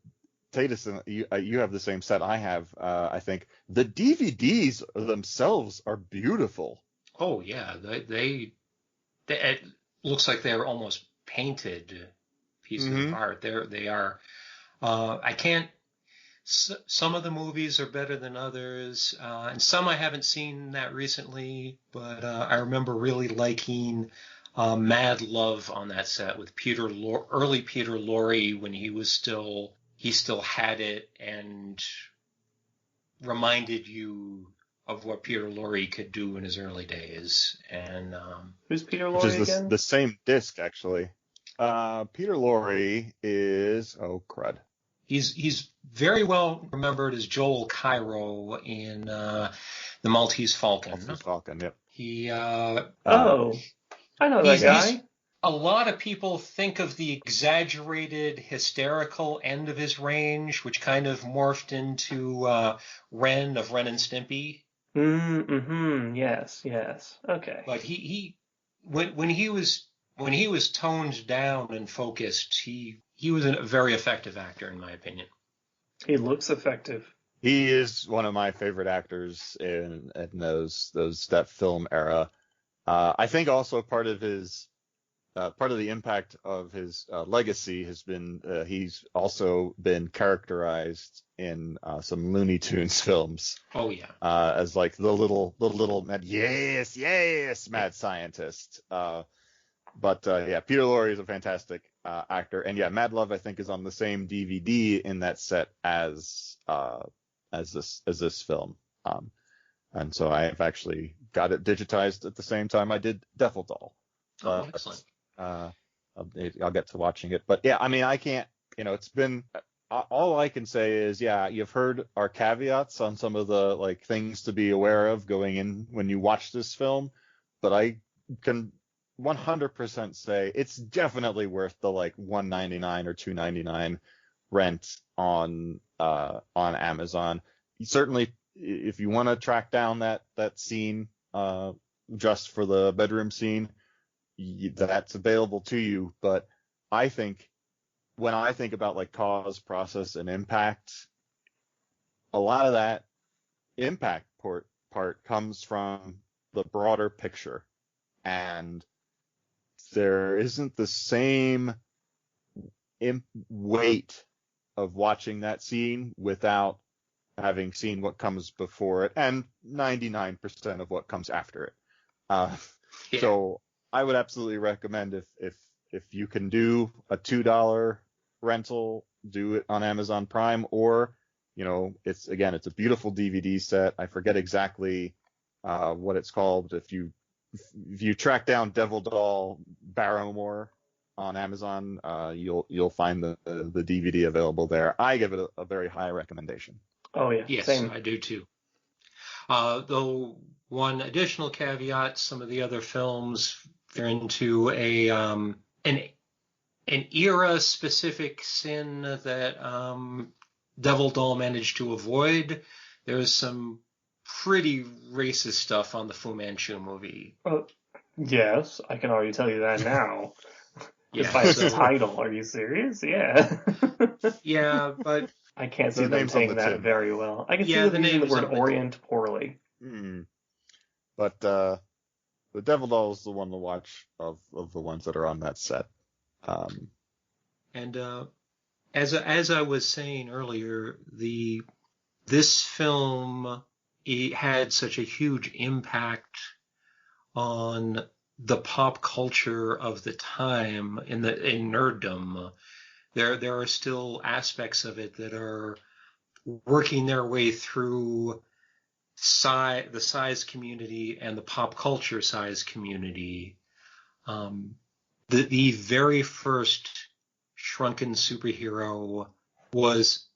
Speaker 3: Taedis, you have the same set I have. I think the DVDs themselves are beautiful.
Speaker 2: Oh yeah, they it looks like they're almost painted pieces of art. They are. I can't. Some of the movies are better than others, and some I haven't seen that recently. But I remember really liking Mad Love on that set with early Peter Lorre when he still had it and reminded you of what Peter Lorre could do in his early days. And
Speaker 1: who's Peter Lorre again?
Speaker 3: The same disc actually. Peter Lorre is crud.
Speaker 2: He's very well remembered as Joel Cairo in The Maltese Falcon.
Speaker 3: Maltese Falcon, yep.
Speaker 1: I know that guy.
Speaker 2: A lot of people think of the exaggerated, hysterical end of his range, which kind of morphed into Ren of Ren and Stimpy.
Speaker 1: Yes. Okay.
Speaker 2: But when he was toned down and focused, he was a very effective actor, in my opinion.
Speaker 1: He looks effective.
Speaker 3: He is one of my favorite actors in that film era. I think also part of the impact of his legacy has been he's also been characterized in some Looney Tunes films.
Speaker 2: Oh yeah.
Speaker 3: As like the little mad mad scientist. But Peter Lorre is a fantastic actor, and Mad Love I think is on the same DVD in that set as this film. And so I have actually got it digitized at the same time I did Devil Doll.
Speaker 2: Excellent.
Speaker 3: I'll get to watching it, but yeah, I mean I can't. It's been all I can say is you've heard our caveats on some of the like things to be aware of going in when you watch this film, but I can 100% say it's definitely worth the like $1.99 or $2.99 rent on Amazon. Certainly, if you want to track down that scene just for the bedroom scene, that's available to you. But I think when I think about like cause, process, and impact, a lot of that impact part comes from the broader picture, and there isn't the same weight of watching that scene without having seen what comes before it and 99% of what comes after it. So I would absolutely recommend if if you can do a $2 rental, do it on Amazon Prime, or, it's a beautiful DVD set. I forget exactly what it's called. If you track down Devil Doll Barrymore on Amazon, you'll find the DVD available there. I give it a very high recommendation.
Speaker 1: Oh yeah,
Speaker 2: yes,
Speaker 1: same.
Speaker 2: I do too. Though one additional caveat: some of the other films, they're into an era-specific sin that Devil Doll managed to avoid. There's some pretty racist stuff on the Fu Manchu movie.
Speaker 1: Yes, I can already tell you that now. Just by
Speaker 2: Yeah,
Speaker 1: its title. Are you serious? Yeah.
Speaker 2: yeah, but
Speaker 1: I can't see
Speaker 3: The
Speaker 1: them
Speaker 3: name's on
Speaker 1: saying
Speaker 3: the
Speaker 1: that
Speaker 3: tin.
Speaker 1: very well. I can see
Speaker 2: yeah,
Speaker 1: them
Speaker 2: the
Speaker 1: using the
Speaker 2: name's
Speaker 1: word
Speaker 2: on the
Speaker 1: Orient poorly.
Speaker 3: But the Devil Doll is the one to watch of the ones that are on that set.
Speaker 2: And as I was saying earlier, this film, it had such a huge impact on the pop culture of the time in nerddom. There are still aspects of it that are working their way through the size community and the pop culture size community. The very first Shrunken Superhero was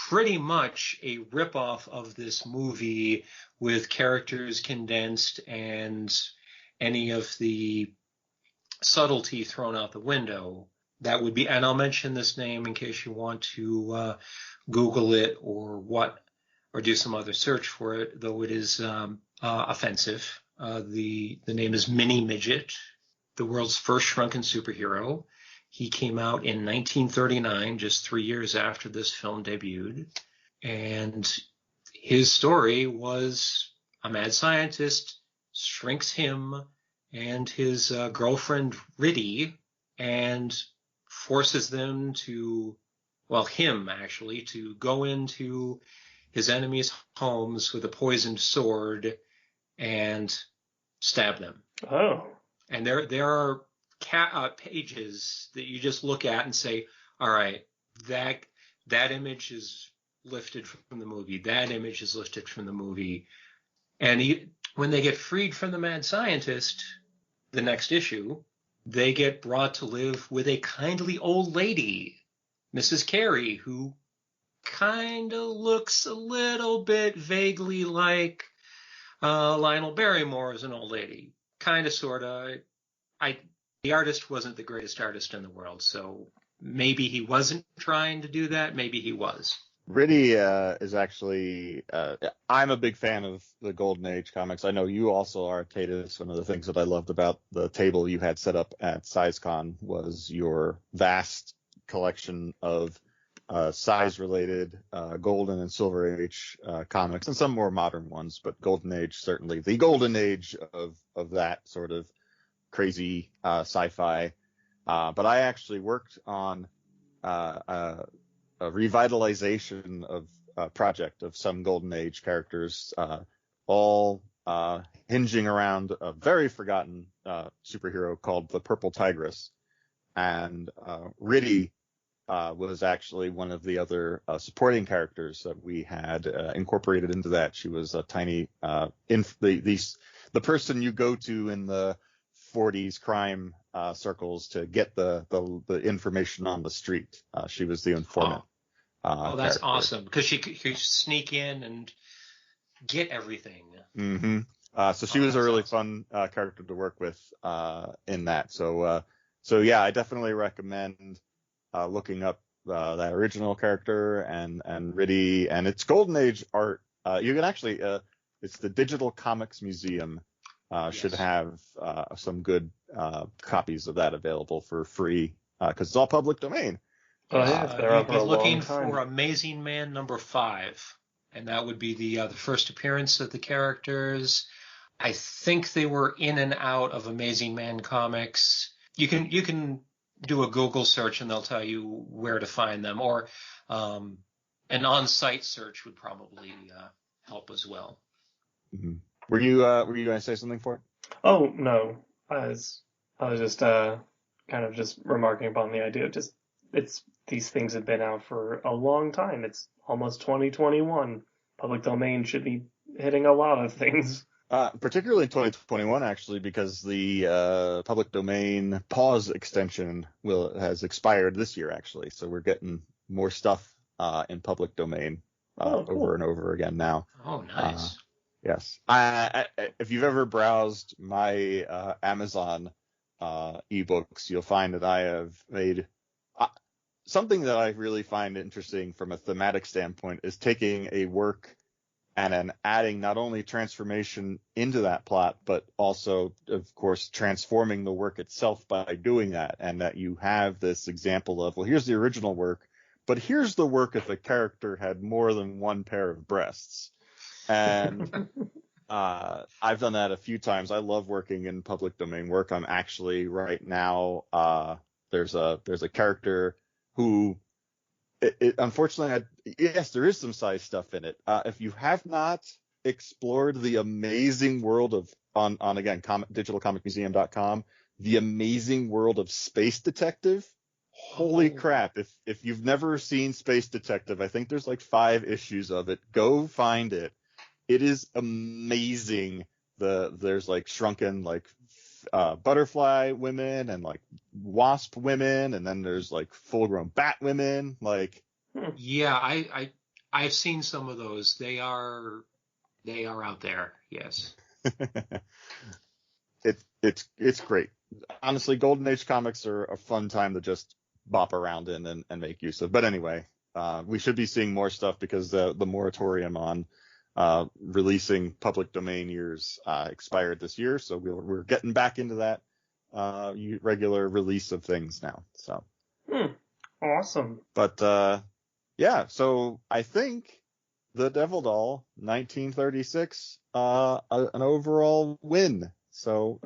Speaker 2: pretty much a ripoff of this movie, with characters condensed and any of the subtlety thrown out the window. That would be, and I'll mention this name in case you want to Google it or do some other search for it, though it is offensive. The name is Mini Midget, the world's first shrunken superhero. He came out in 1939, just 3 years after this film debuted. And his story was a mad scientist shrinks him and his girlfriend Riddy and forces them to go into his enemies' homes with a poisoned sword and stab them.
Speaker 1: Oh.
Speaker 2: And there are pages that you just look at and say, all right, that image is lifted from the movie. That image is lifted from the movie. And when they get freed from the mad scientist, the next issue, they get brought to live with a kindly old lady, Mrs. Carey, who kind of looks a little bit vaguely like Lionel Barrymore as an old lady. Kind of, sort of. The artist wasn't the greatest artist in the world, so maybe he wasn't trying to do that. Maybe he was.
Speaker 3: Riddy is actually, I'm a big fan of the Golden Age comics. I know you also are, Taedis. One of the things that I loved about the table you had set up at SizeCon was your vast collection of size-related Golden and Silver Age comics, and some more modern ones, but Golden Age, certainly the Golden Age of that sort of crazy sci-fi. But I actually worked on a revitalization of a project of some Golden Age characters, all hinging around a very forgotten superhero called the Purple Tigress. And Riddy was actually one of the other supporting characters that we had incorporated into that. She was a tiny, the person you go to in the 40s crime circles to get the information on the street. She was the informant.
Speaker 2: That's
Speaker 3: character.
Speaker 2: awesome, because she could sneak in and get everything.
Speaker 3: Mm-hmm. So she was a really
Speaker 2: awesome.
Speaker 3: fun character to work with in that. So yeah, I definitely recommend looking up that original character and Riddy, and it's Golden Age art. You can actually, it's the Digital Comics Museum. Should have some good copies of that available for free because it's all public domain.
Speaker 1: Oh yeah, they're
Speaker 2: you'd
Speaker 1: up for
Speaker 2: be
Speaker 1: a
Speaker 2: looking
Speaker 1: long time.
Speaker 2: for Amazing Man number 5, and that would be the first appearance of the characters. I think they were in and out of Amazing Man comics. You can do a Google search and they'll tell you where to find them, or an on-site search would probably help as well.
Speaker 3: Mm-hmm. Were you going to say something for it?
Speaker 1: Oh no, I was just gonna kind of just remarking upon the idea of just these things have been out for a long time. It's almost 2021. Public domain should be hitting a lot of things.
Speaker 3: Particularly in 2021, actually, because the public domain pause extension has expired this year, actually. So we're getting more stuff in public domain
Speaker 1: Cool.
Speaker 3: over and over again now.
Speaker 2: Oh, nice.
Speaker 3: Yes. If you've ever browsed my Amazon ebooks, you'll find that I have made something that I really find interesting from a thematic standpoint is taking a work and then adding not only transformation into that plot, but also, of course, transforming the work itself by doing that. And that you have this example of, well, here's the original work, but here's the work if a character had more than one pair of breasts. And I've done that a few times. I love working in public domain work. I'm actually right now, there's a character who, unfortunately, yes, there is some size stuff in it. If you have not explored the amazing world of, on again, digitalcomicmuseum.com, the amazing world of Space Detective, holy crap. If you've never seen Space Detective, I think there's like 5 issues of it. Go find it. It is amazing. There's like shrunken, like, butterfly women and like wasp women, and then there's like full-grown bat women. Like,
Speaker 2: yeah, I've seen some of those. They are out there. Yes.
Speaker 3: It's great. Honestly, Golden Age comics are a fun time to just bop around in and make use of. But anyway, we should be seeing more stuff because the moratorium on releasing public domain years expired this year, so we're getting back into that regular release of things now. So
Speaker 1: Awesome.
Speaker 3: But yeah, so I think The Devil Doll 1936 an overall win. So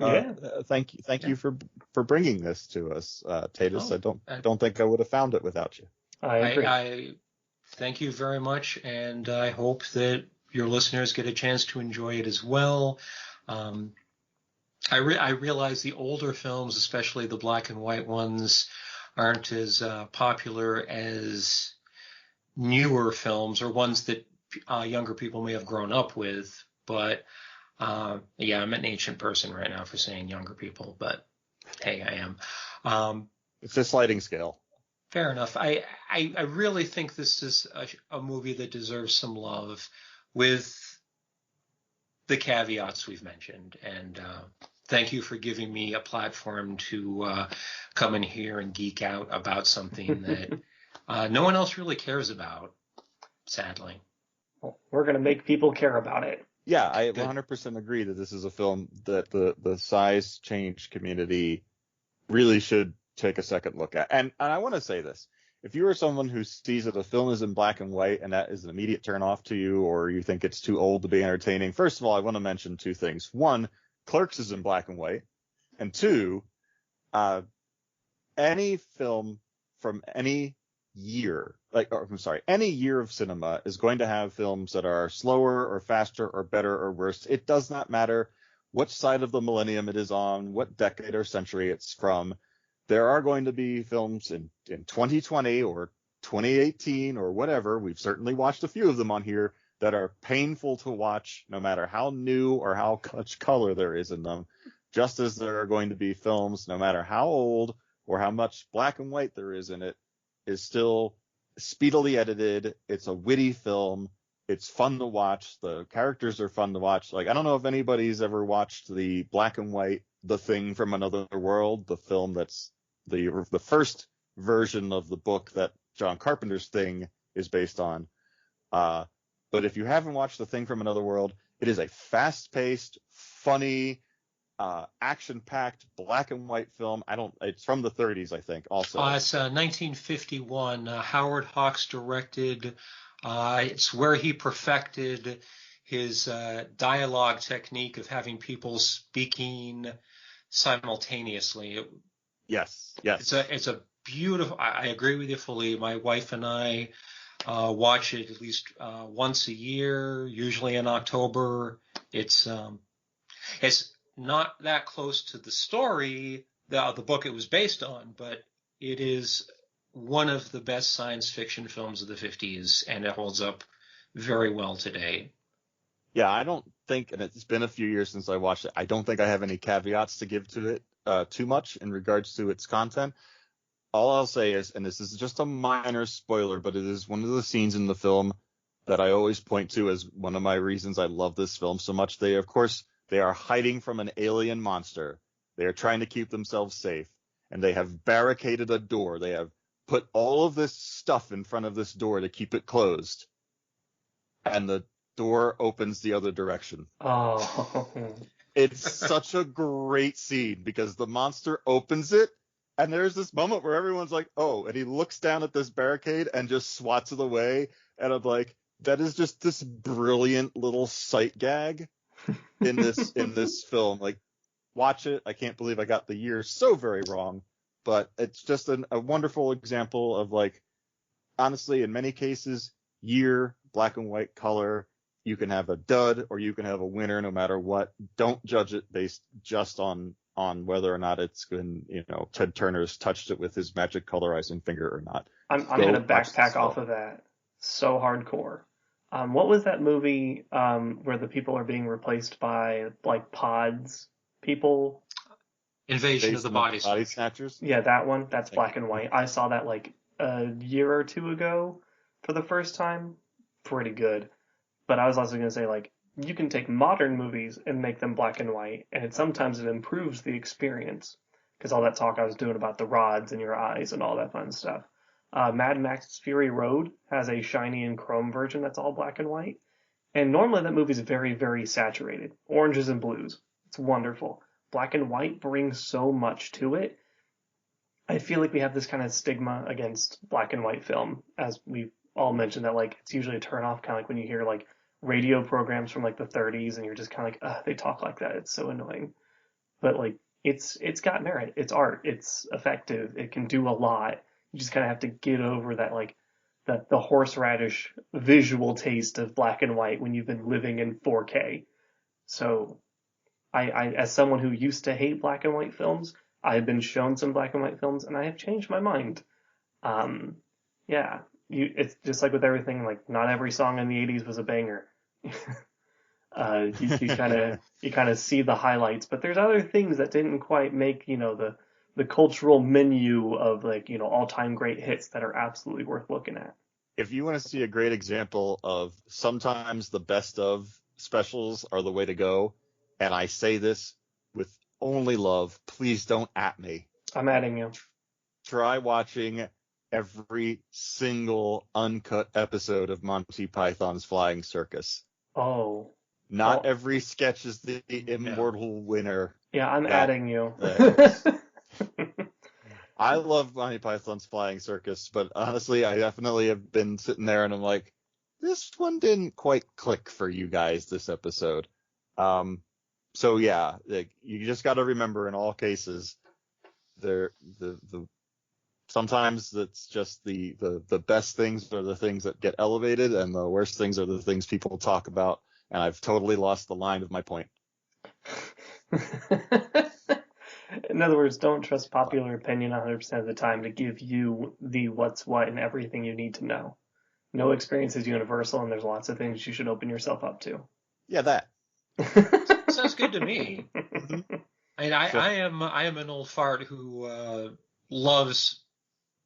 Speaker 3: thank you for bringing this to us, Taedis. I don't think I would have found it without you.
Speaker 1: I agree.
Speaker 2: I thank you very much, and I hope that your listeners get a chance to enjoy it as well. I realize the older films, especially the black and white ones, aren't as popular as newer films or ones that younger people may have grown up with. But yeah, I'm an ancient person right now for saying younger people, but hey, I am.
Speaker 3: It's a sliding scale.
Speaker 2: Fair enough. I really think this is a movie that deserves some love, with the caveats we've mentioned. And thank you for giving me a platform to come in here and geek out about something that no one else really cares about, sadly.
Speaker 1: Well, we're going to make people care about it.
Speaker 3: Yeah, I 100% agree that this is a film that the size change community really should take a second look at. And I want to say this. If you are someone who sees that a film is in black and white and that is an immediate turn off to you, or you think it's too old to be entertaining, first of all, I want to mention 2 things. 1, Clerks is in black and white. And 2, any film from any year, any year of cinema is going to have films that are slower or faster or better or worse. It does not matter what side of the millennium it is on, what decade or century it's from. There are going to be films in 2020 or 2018 or whatever. We've certainly watched a few of them on here that are painful to watch, no matter how new or how much color there is in them. Just as there are going to be films, no matter how old or how much black and white there is in it, is still speedily edited. It's a witty film. It's fun to watch. The characters are fun to watch. Like, I don't know if anybody's ever watched the black and white The Thing from Another World, the film that's the first version of the book that John Carpenter's Thing is based on. But if you haven't watched The Thing from Another World, it is a fast-paced, funny, action-packed black and white film. It's from the 30s, I think, also.
Speaker 2: It's 1951. Howard Hawks directed. It's where he perfected his dialogue technique of having people speaking simultaneously.
Speaker 3: Yes.
Speaker 2: It's a beautiful. I agree with you fully. My wife and I watch it at least once a year, usually in October. It's not that close to the story, the book it was based on, but it is one of the best science fiction films of the 50s, and it holds up very well today.
Speaker 3: Yeah, I don't think, and it's been a few years since I watched it, I don't think I have any caveats to give to it too much in regards to its content. All I'll say is, and this is just a minor spoiler, but it is one of the scenes in the film that I always point to as one of my reasons I love this film so much. They are hiding from an alien monster. They are trying to keep themselves safe, and they have barricaded a door. They have put all of this stuff in front of this door to keep it closed, and the door opens the other direction.
Speaker 1: Oh.
Speaker 3: It's such a great scene because the monster opens it, and there's this moment where everyone's like, oh, and he looks down at this barricade and just swats it away. And I'm like, that is just this brilliant little sight gag in this film. Like, watch it. I can't believe I got the year so very wrong, but it's just a wonderful example of, like, honestly, in many cases, year, black and white color, you can have a dud or you can have a winner no matter what. Don't judge it based just on whether or not it's been, Ted Turner's touched it with his magic colorizing finger or not.
Speaker 1: I'm going to backpack off of that so hardcore. What was that movie where the people are being replaced by, like, pods people?
Speaker 2: Invasion of the Body
Speaker 3: Snatchers?
Speaker 1: Yeah, that one. That's black and white. I saw that like a year or two ago for the first time. Pretty good. But I was also going to say, like, you can take modern movies and make them black and white, and sometimes it improves the experience. Because all that talk I was doing about the rods in your eyes and all that fun stuff. Mad Max Fury Road has a shiny and chrome version that's all black and white. And normally that movie's very, very saturated. Oranges and blues. It's wonderful. Black and white brings so much to it. I feel like we have this kind of stigma against black and white film, as we've all mentioned, that, like, it's usually a turnoff, kind of like when you hear, like, radio programs from, like, the 30s, and you're just kind of like, ugh, they talk like that. It's so annoying. But, like, it's got merit. It's art. It's effective. It can do a lot. You just kind of have to get over that, like, the horseradish visual taste of black and white when you've been living in 4K. So I as someone who used to hate black and white films, I have been shown some black and white films, and I have changed my mind. Yeah, it's just like with everything. Like, not every song in the '80s was a banger. You kind of see the highlights, but there's other things that didn't quite make the cultural menu of, like, all-time great hits that are absolutely worth looking at.
Speaker 3: If you want to see a great example of sometimes the best of specials are the way to go, and I say this with only love, please don't at me.
Speaker 1: I'm adding you.
Speaker 3: Try watching every single uncut episode of Monty Python's Flying Circus.
Speaker 1: Oh.
Speaker 3: Not every sketch is the immortal winner.
Speaker 1: Yeah, I'm adding you.
Speaker 3: I love Monty Python's Flying Circus, but honestly, I definitely have been sitting there and I'm like, this one didn't quite click for you guys this episode. So yeah, like, you just got to remember, in all cases, sometimes it's just the best things are the things that get elevated, and the worst things are the things people talk about. And I've totally lost the line of my point.
Speaker 1: In other words, don't trust popular opinion 100% of the time to give you the what's what and everything you need to know. No experience is universal, and there's lots of things you should open yourself up to.
Speaker 3: Yeah, that.
Speaker 2: Sounds good to me. I am an old fart who loves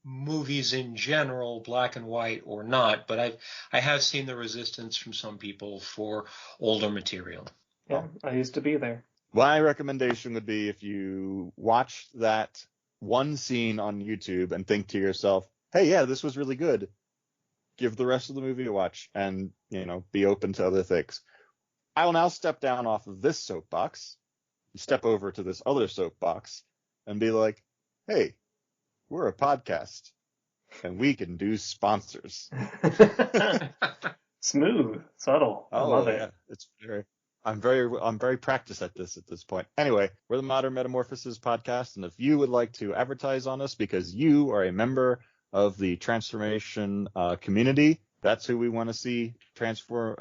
Speaker 2: movies in general, black and white or not, but I have seen the resistance from some people for older material.
Speaker 1: Yeah, I used to be there.
Speaker 3: My recommendation would be, if you watch that one scene on YouTube and think to yourself, hey, yeah, this was really good, give the rest of the movie a watch and, be open to other things. I will now step down off of this soapbox, step over to this other soapbox, and be like, hey, we're a podcast, and we can do sponsors.
Speaker 1: Smooth, subtle. I love it.
Speaker 3: Yeah. I'm very practiced at this point. Anyway, we're the Modern Metamorphoses podcast, and if you would like to advertise on us because you are a member of the transformation community, that's who we want to see transform.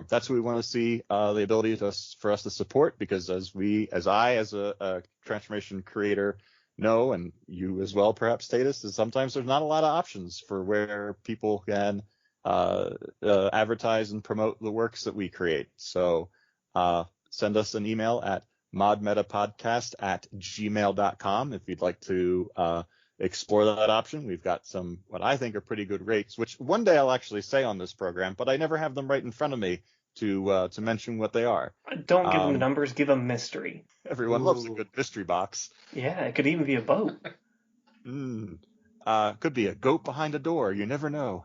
Speaker 3: That's who we want to see the ability for us to support, because as a transformation creator know, and you as well perhaps, Taedis, is sometimes there's not a lot of options for where people can advertise and promote the works that we create. So send us an email at modmetapodcast@gmail.com if you'd like to explore that option. We've got some what I think are pretty good rates, which one day I'll actually say on this program, but I never have them right in front of me to mention what they are.
Speaker 1: Don't give them numbers, give them mystery.
Speaker 3: Everyone loves a good mystery box.
Speaker 1: Yeah, it could even be a boat.
Speaker 3: Could be a goat behind a door. You never know.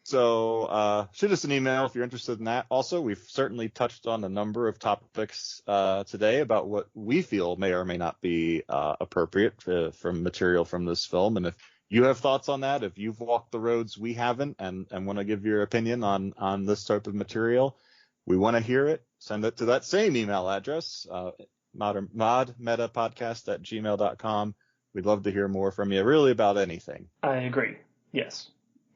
Speaker 3: So shoot us an email if you're interested in that. Also, we've certainly touched on a number of topics today about what we feel may or may not be appropriate from material from this film. And if you have thoughts on that, if you've walked the roads we haven't and want to give your opinion on this type of material, we want to hear it. Send it to that same email address, modmetapodcast@gmail.com. We'd love to hear more from you, really, about anything.
Speaker 1: I agree. Yes.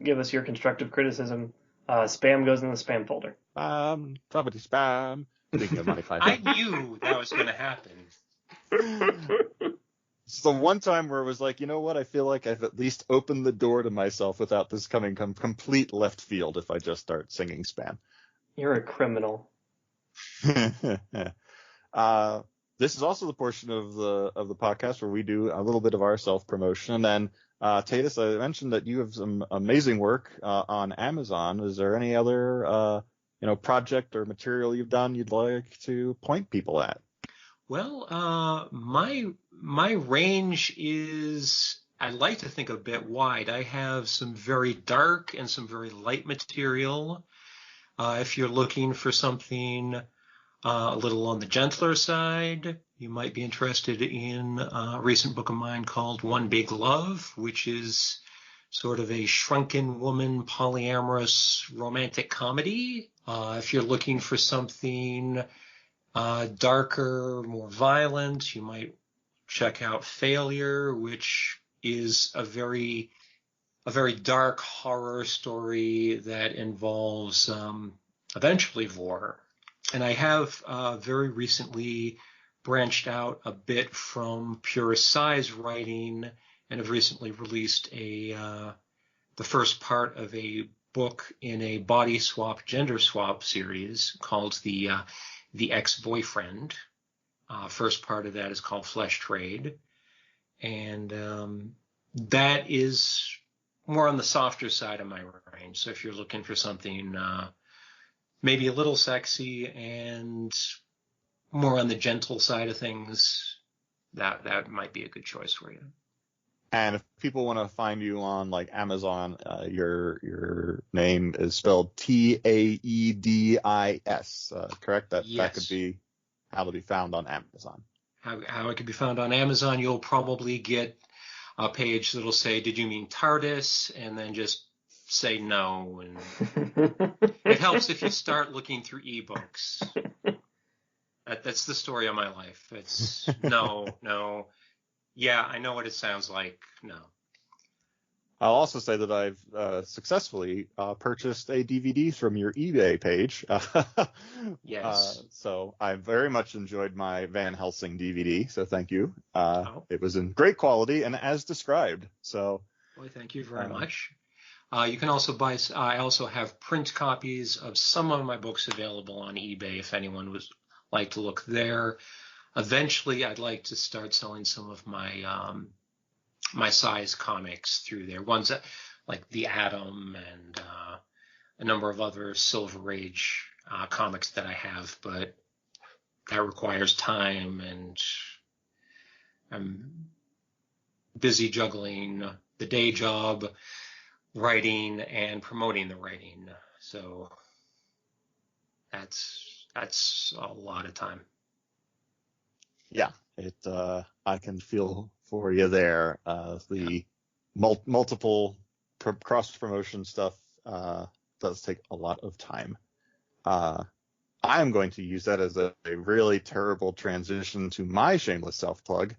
Speaker 1: Give us your constructive criticism. Spam goes in the spam folder.
Speaker 3: Property spam. Speaking of Monty Python.
Speaker 2: I knew that was going to happen.
Speaker 3: It's the one time where it was like, you know what? I feel like I've at least opened the door to myself without this coming complete left field if I just start singing spam.
Speaker 1: You're a criminal.
Speaker 3: This is also the portion of the podcast where we do a little bit of our self-promotion. And Taedis, I mentioned that you have some amazing work on Amazon. Is there any other project or material you've done you'd like to point people at?
Speaker 2: Well, my range is, I like to think, a bit wide. I have some very dark and some very light material. If you're looking for something a little on the gentler side, you might be interested in a recent book of mine called One Big Love, which is sort of a shrunken woman polyamorous romantic comedy. If you're looking for something darker, more violent, you might check out Failure, which is a very dark horror story that involves eventually war. And I have very recently branched out a bit from pure size writing and have recently released the first part of a book in a body swap, gender swap series called The Ex-Boyfriend. First part of that is called Flesh Trade. And that is more on the softer side of my range. So if you're looking for something maybe a little sexy and more on the gentle side of things, that might be a good choice for you.
Speaker 3: And if people want to find you on like Amazon, your name is spelled Taedis, correct?
Speaker 2: Yes.
Speaker 3: That could be how to be found on Amazon.
Speaker 2: How it can be found on Amazon, you'll probably get a page that'll say, "Did you mean TARDIS?" and then just say no. And it helps if you start looking through ebooks. That's the story of my life. It's no. Yeah, I know what it sounds like. No.
Speaker 3: I'll also say that I've successfully purchased a DVD from your eBay page.
Speaker 2: Yes.
Speaker 3: So I very much enjoyed my Van Helsing DVD. So thank you. It was in great quality and as described. So.
Speaker 2: Well, thank you very much. You can also buy. I also have print copies of some of my books available on eBay if anyone would like to look there. Eventually, I'd like to start selling some of my my size comics through there. Ones that, like The Atom and a number of other Silver Age comics that I have, but that requires time, and I'm busy juggling the day job, writing, and promoting the writing. So that's a lot of time.
Speaker 3: Yeah, I can feel for you there. The multiple cross promotion stuff does take a lot of time. I am going to use that as a really terrible transition to my shameless self plug.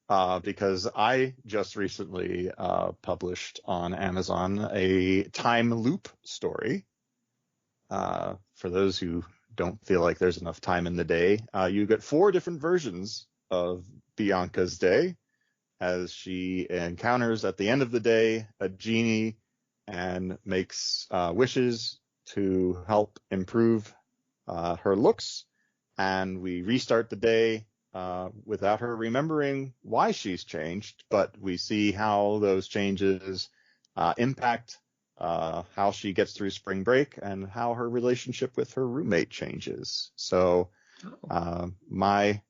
Speaker 3: because I just recently published on Amazon a time loop story. For those who don't feel like there's enough time in the day, you get 4 different versions of Bianca's day as she encounters at the end of the day a genie and makes wishes to help improve her looks. And we restart the day without her remembering why she's changed, but we see how those changes impact how she gets through spring break and how her relationship with her roommate changes. So my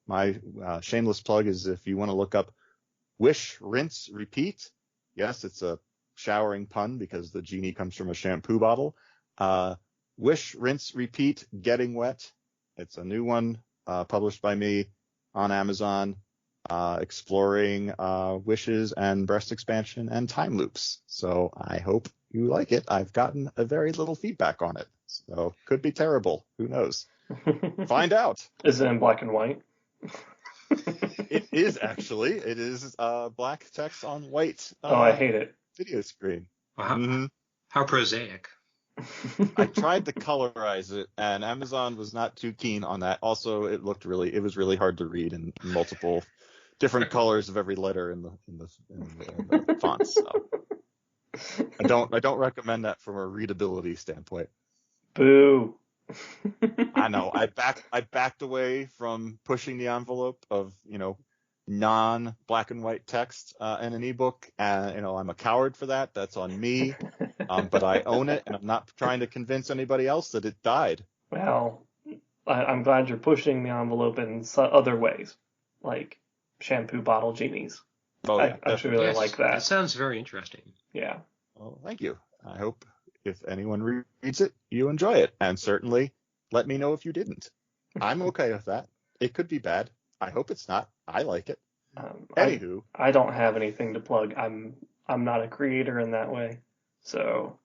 Speaker 3: shameless plug is if you want to look up Wish, Rinse, Repeat. Yes, it's a showering pun because the genie comes from a shampoo bottle. Wish, Rinse, Repeat, Getting Wet. It's a new one published by me on Amazon, exploring wishes and breast expansion and time loops. So I hope you like it. I've gotten a very little feedback on it, so could be terrible. Who knows? Find out.
Speaker 1: Is it in black and white?
Speaker 3: It is actually. It is black text on white.
Speaker 1: I hate it.
Speaker 3: Video screen.
Speaker 2: Wow. How prosaic.
Speaker 3: I tried to colorize it, and Amazon was not too keen on that. Also, it was really hard to read in multiple different colors of every letter in the fonts. So I don't recommend that from a readability standpoint.
Speaker 1: Boo.
Speaker 3: I know. I backed away from pushing the envelope of, non-black and white text in an ebook. And, I'm a coward for that. That's on me. But I own it, and I'm not trying to convince anybody else that it died.
Speaker 1: Well, I'm glad you're pushing the envelope in other ways, like shampoo bottle genies.
Speaker 3: Oh, yeah,
Speaker 1: I actually really like that.
Speaker 2: That sounds very interesting.
Speaker 1: Yeah.
Speaker 3: Well, thank you. I hope if anyone reads it, you enjoy it. And certainly let me know if you didn't. I'm okay with that. It could be bad. I hope it's not. I like it. Anywho.
Speaker 1: I don't have anything to plug. I'm not a creator in that way. So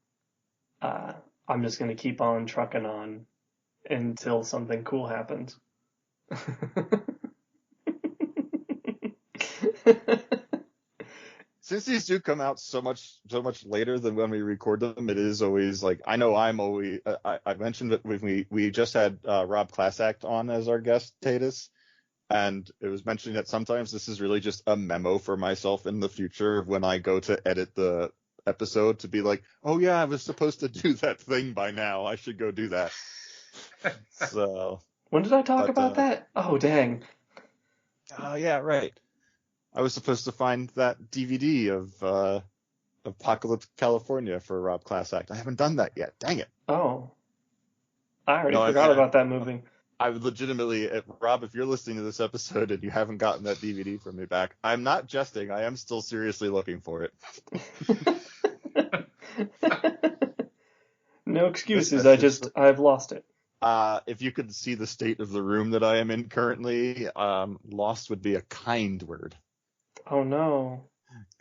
Speaker 1: I'm just going to keep on trucking on until something cool happens.
Speaker 3: Since these do come out so much later than when we record them, it is always like, I know I'm always, I mentioned that when we just had Rob Classack on as our guest, Taedis, and it was mentioning that sometimes this is really just a memo for myself in the future when I go to edit the episode to be like, oh yeah, I was supposed to do that thing by now. I should go do that. So.
Speaker 1: When did I talk about that? Oh, dang.
Speaker 3: Yeah, right. I was supposed to find that DVD of Apocalypse California for Rob Classack. I haven't done that yet. Dang it.
Speaker 1: Oh. I already forgot about that movie.
Speaker 3: I would legitimately, Rob, if you're listening to this episode and you haven't gotten that DVD from me back, I'm not jesting. I am still seriously looking for it.
Speaker 1: No excuses. I've lost it.
Speaker 3: If you could see the state of the room that I am in currently, lost would be a kind word.
Speaker 1: Oh, no.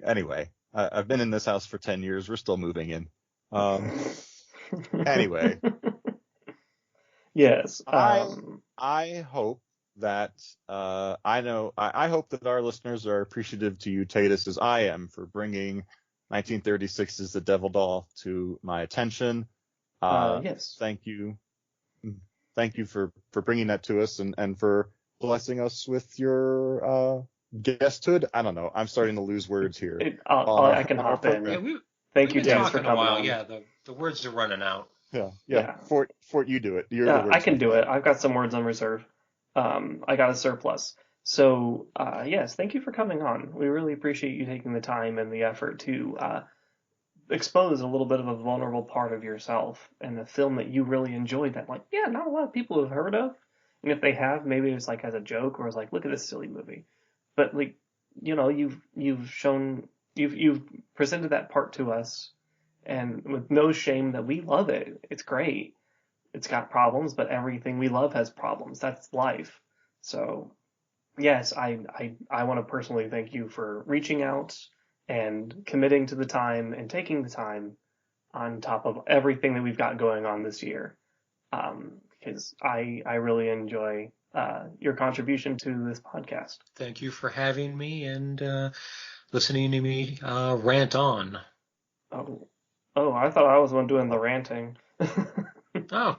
Speaker 3: Anyway, I've been in this house for 10 years. We're still moving in. Anyway.
Speaker 1: Yes.
Speaker 3: I hope that I hope that our listeners are appreciative to you, Taedis, as I am for bringing 1936's The Devil Doll to my attention.
Speaker 1: Yes.
Speaker 3: Thank you for bringing that to us and for blessing us with your guesthood. I don't know. I'm starting to lose words here.
Speaker 1: I can hop in.
Speaker 2: Yeah,
Speaker 1: Thank you, Taedis, for coming on.
Speaker 2: Yeah, the words are running out.
Speaker 3: Yeah. Fort, you do it.
Speaker 1: I can do it. I've got some words on reserve. I got a surplus. So, yes, thank you for coming on. We really appreciate you taking the time and the effort to expose a little bit of a vulnerable part of yourself in a film that you really enjoyed that, not a lot of people have heard of. And if they have, maybe it's as a joke or it's look at this silly movie. But, you've presented that part to us, and with no shame that we love it. It's great. It's got problems, but everything we love has problems. That's life. So, yes, I want to personally thank you for reaching out and committing to the time and taking the time on top of everything that we've got going on this year. Because I really enjoy your contribution to this podcast.
Speaker 2: Thank you for having me and listening to me rant on.
Speaker 1: Oh, I thought I was the one doing the ranting.
Speaker 2: Oh.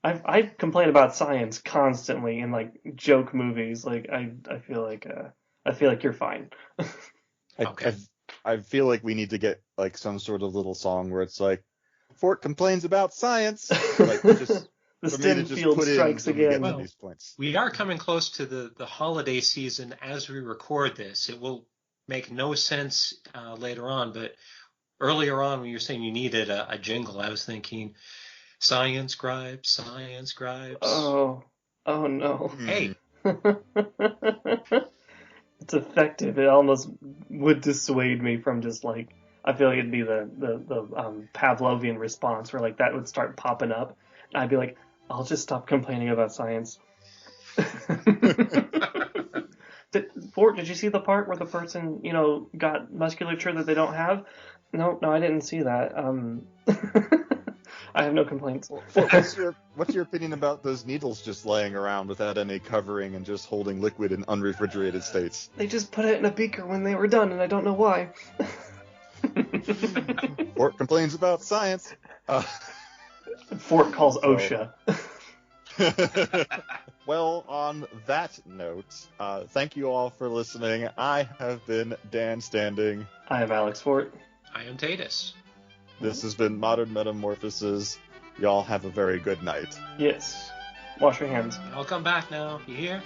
Speaker 1: I complain about science constantly in like joke movies. Like I feel like you're fine.
Speaker 2: Okay.
Speaker 3: I feel like we need to get like some sort of little song where it's like, Fort complains about science. Like just
Speaker 1: the STEM field strikes again.
Speaker 2: Well, these points. We are coming close to the holiday season as we record this. It will make no sense later on, but earlier on when you were saying you needed a jingle, I was thinking science scribes.
Speaker 1: Oh no.
Speaker 2: Hey.
Speaker 1: It's effective. It almost would dissuade me from just like, I feel like it'd be the Pavlovian response where like that would start popping up and I'd be like, I'll just stop complaining about science. Fort, did you see the part where the person, got musculature that they don't have? No, I didn't see that. I have no complaints.
Speaker 3: What's your opinion about those needles just laying around without any covering and just holding liquid in unrefrigerated states?
Speaker 1: They just put it in a beaker when they were done, and I don't know why.
Speaker 3: Fort complains about science.
Speaker 1: Fort calls OSHA.
Speaker 3: Well, on that note, thank you all for listening. I have been Dan Standing.
Speaker 1: I am Alex Fort.
Speaker 2: I am Taedis.
Speaker 3: This has been Modern Metamorphoses. Y'all have a very good night.
Speaker 1: Yes. Wash your hands.
Speaker 2: I'll come back now. You hear?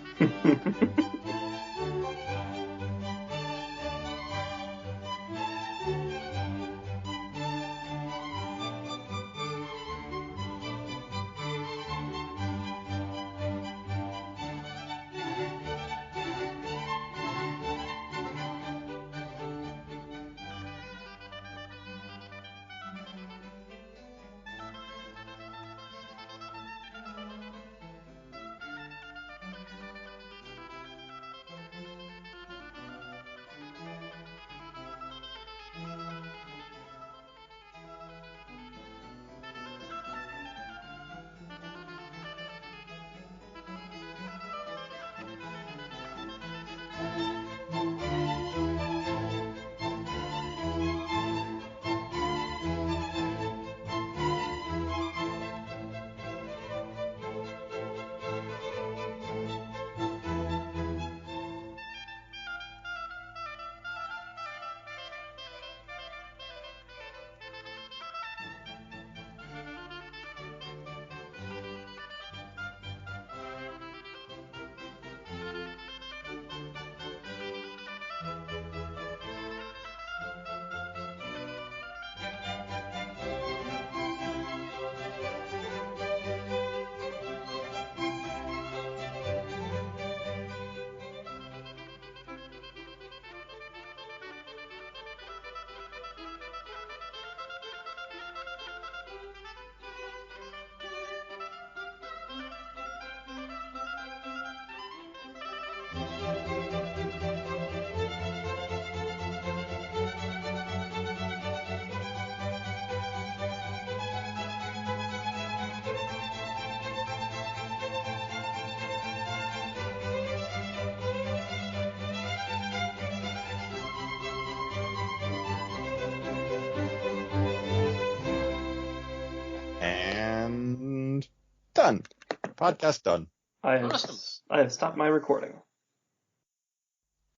Speaker 3: And done. Podcast done.
Speaker 1: I have stopped my recording.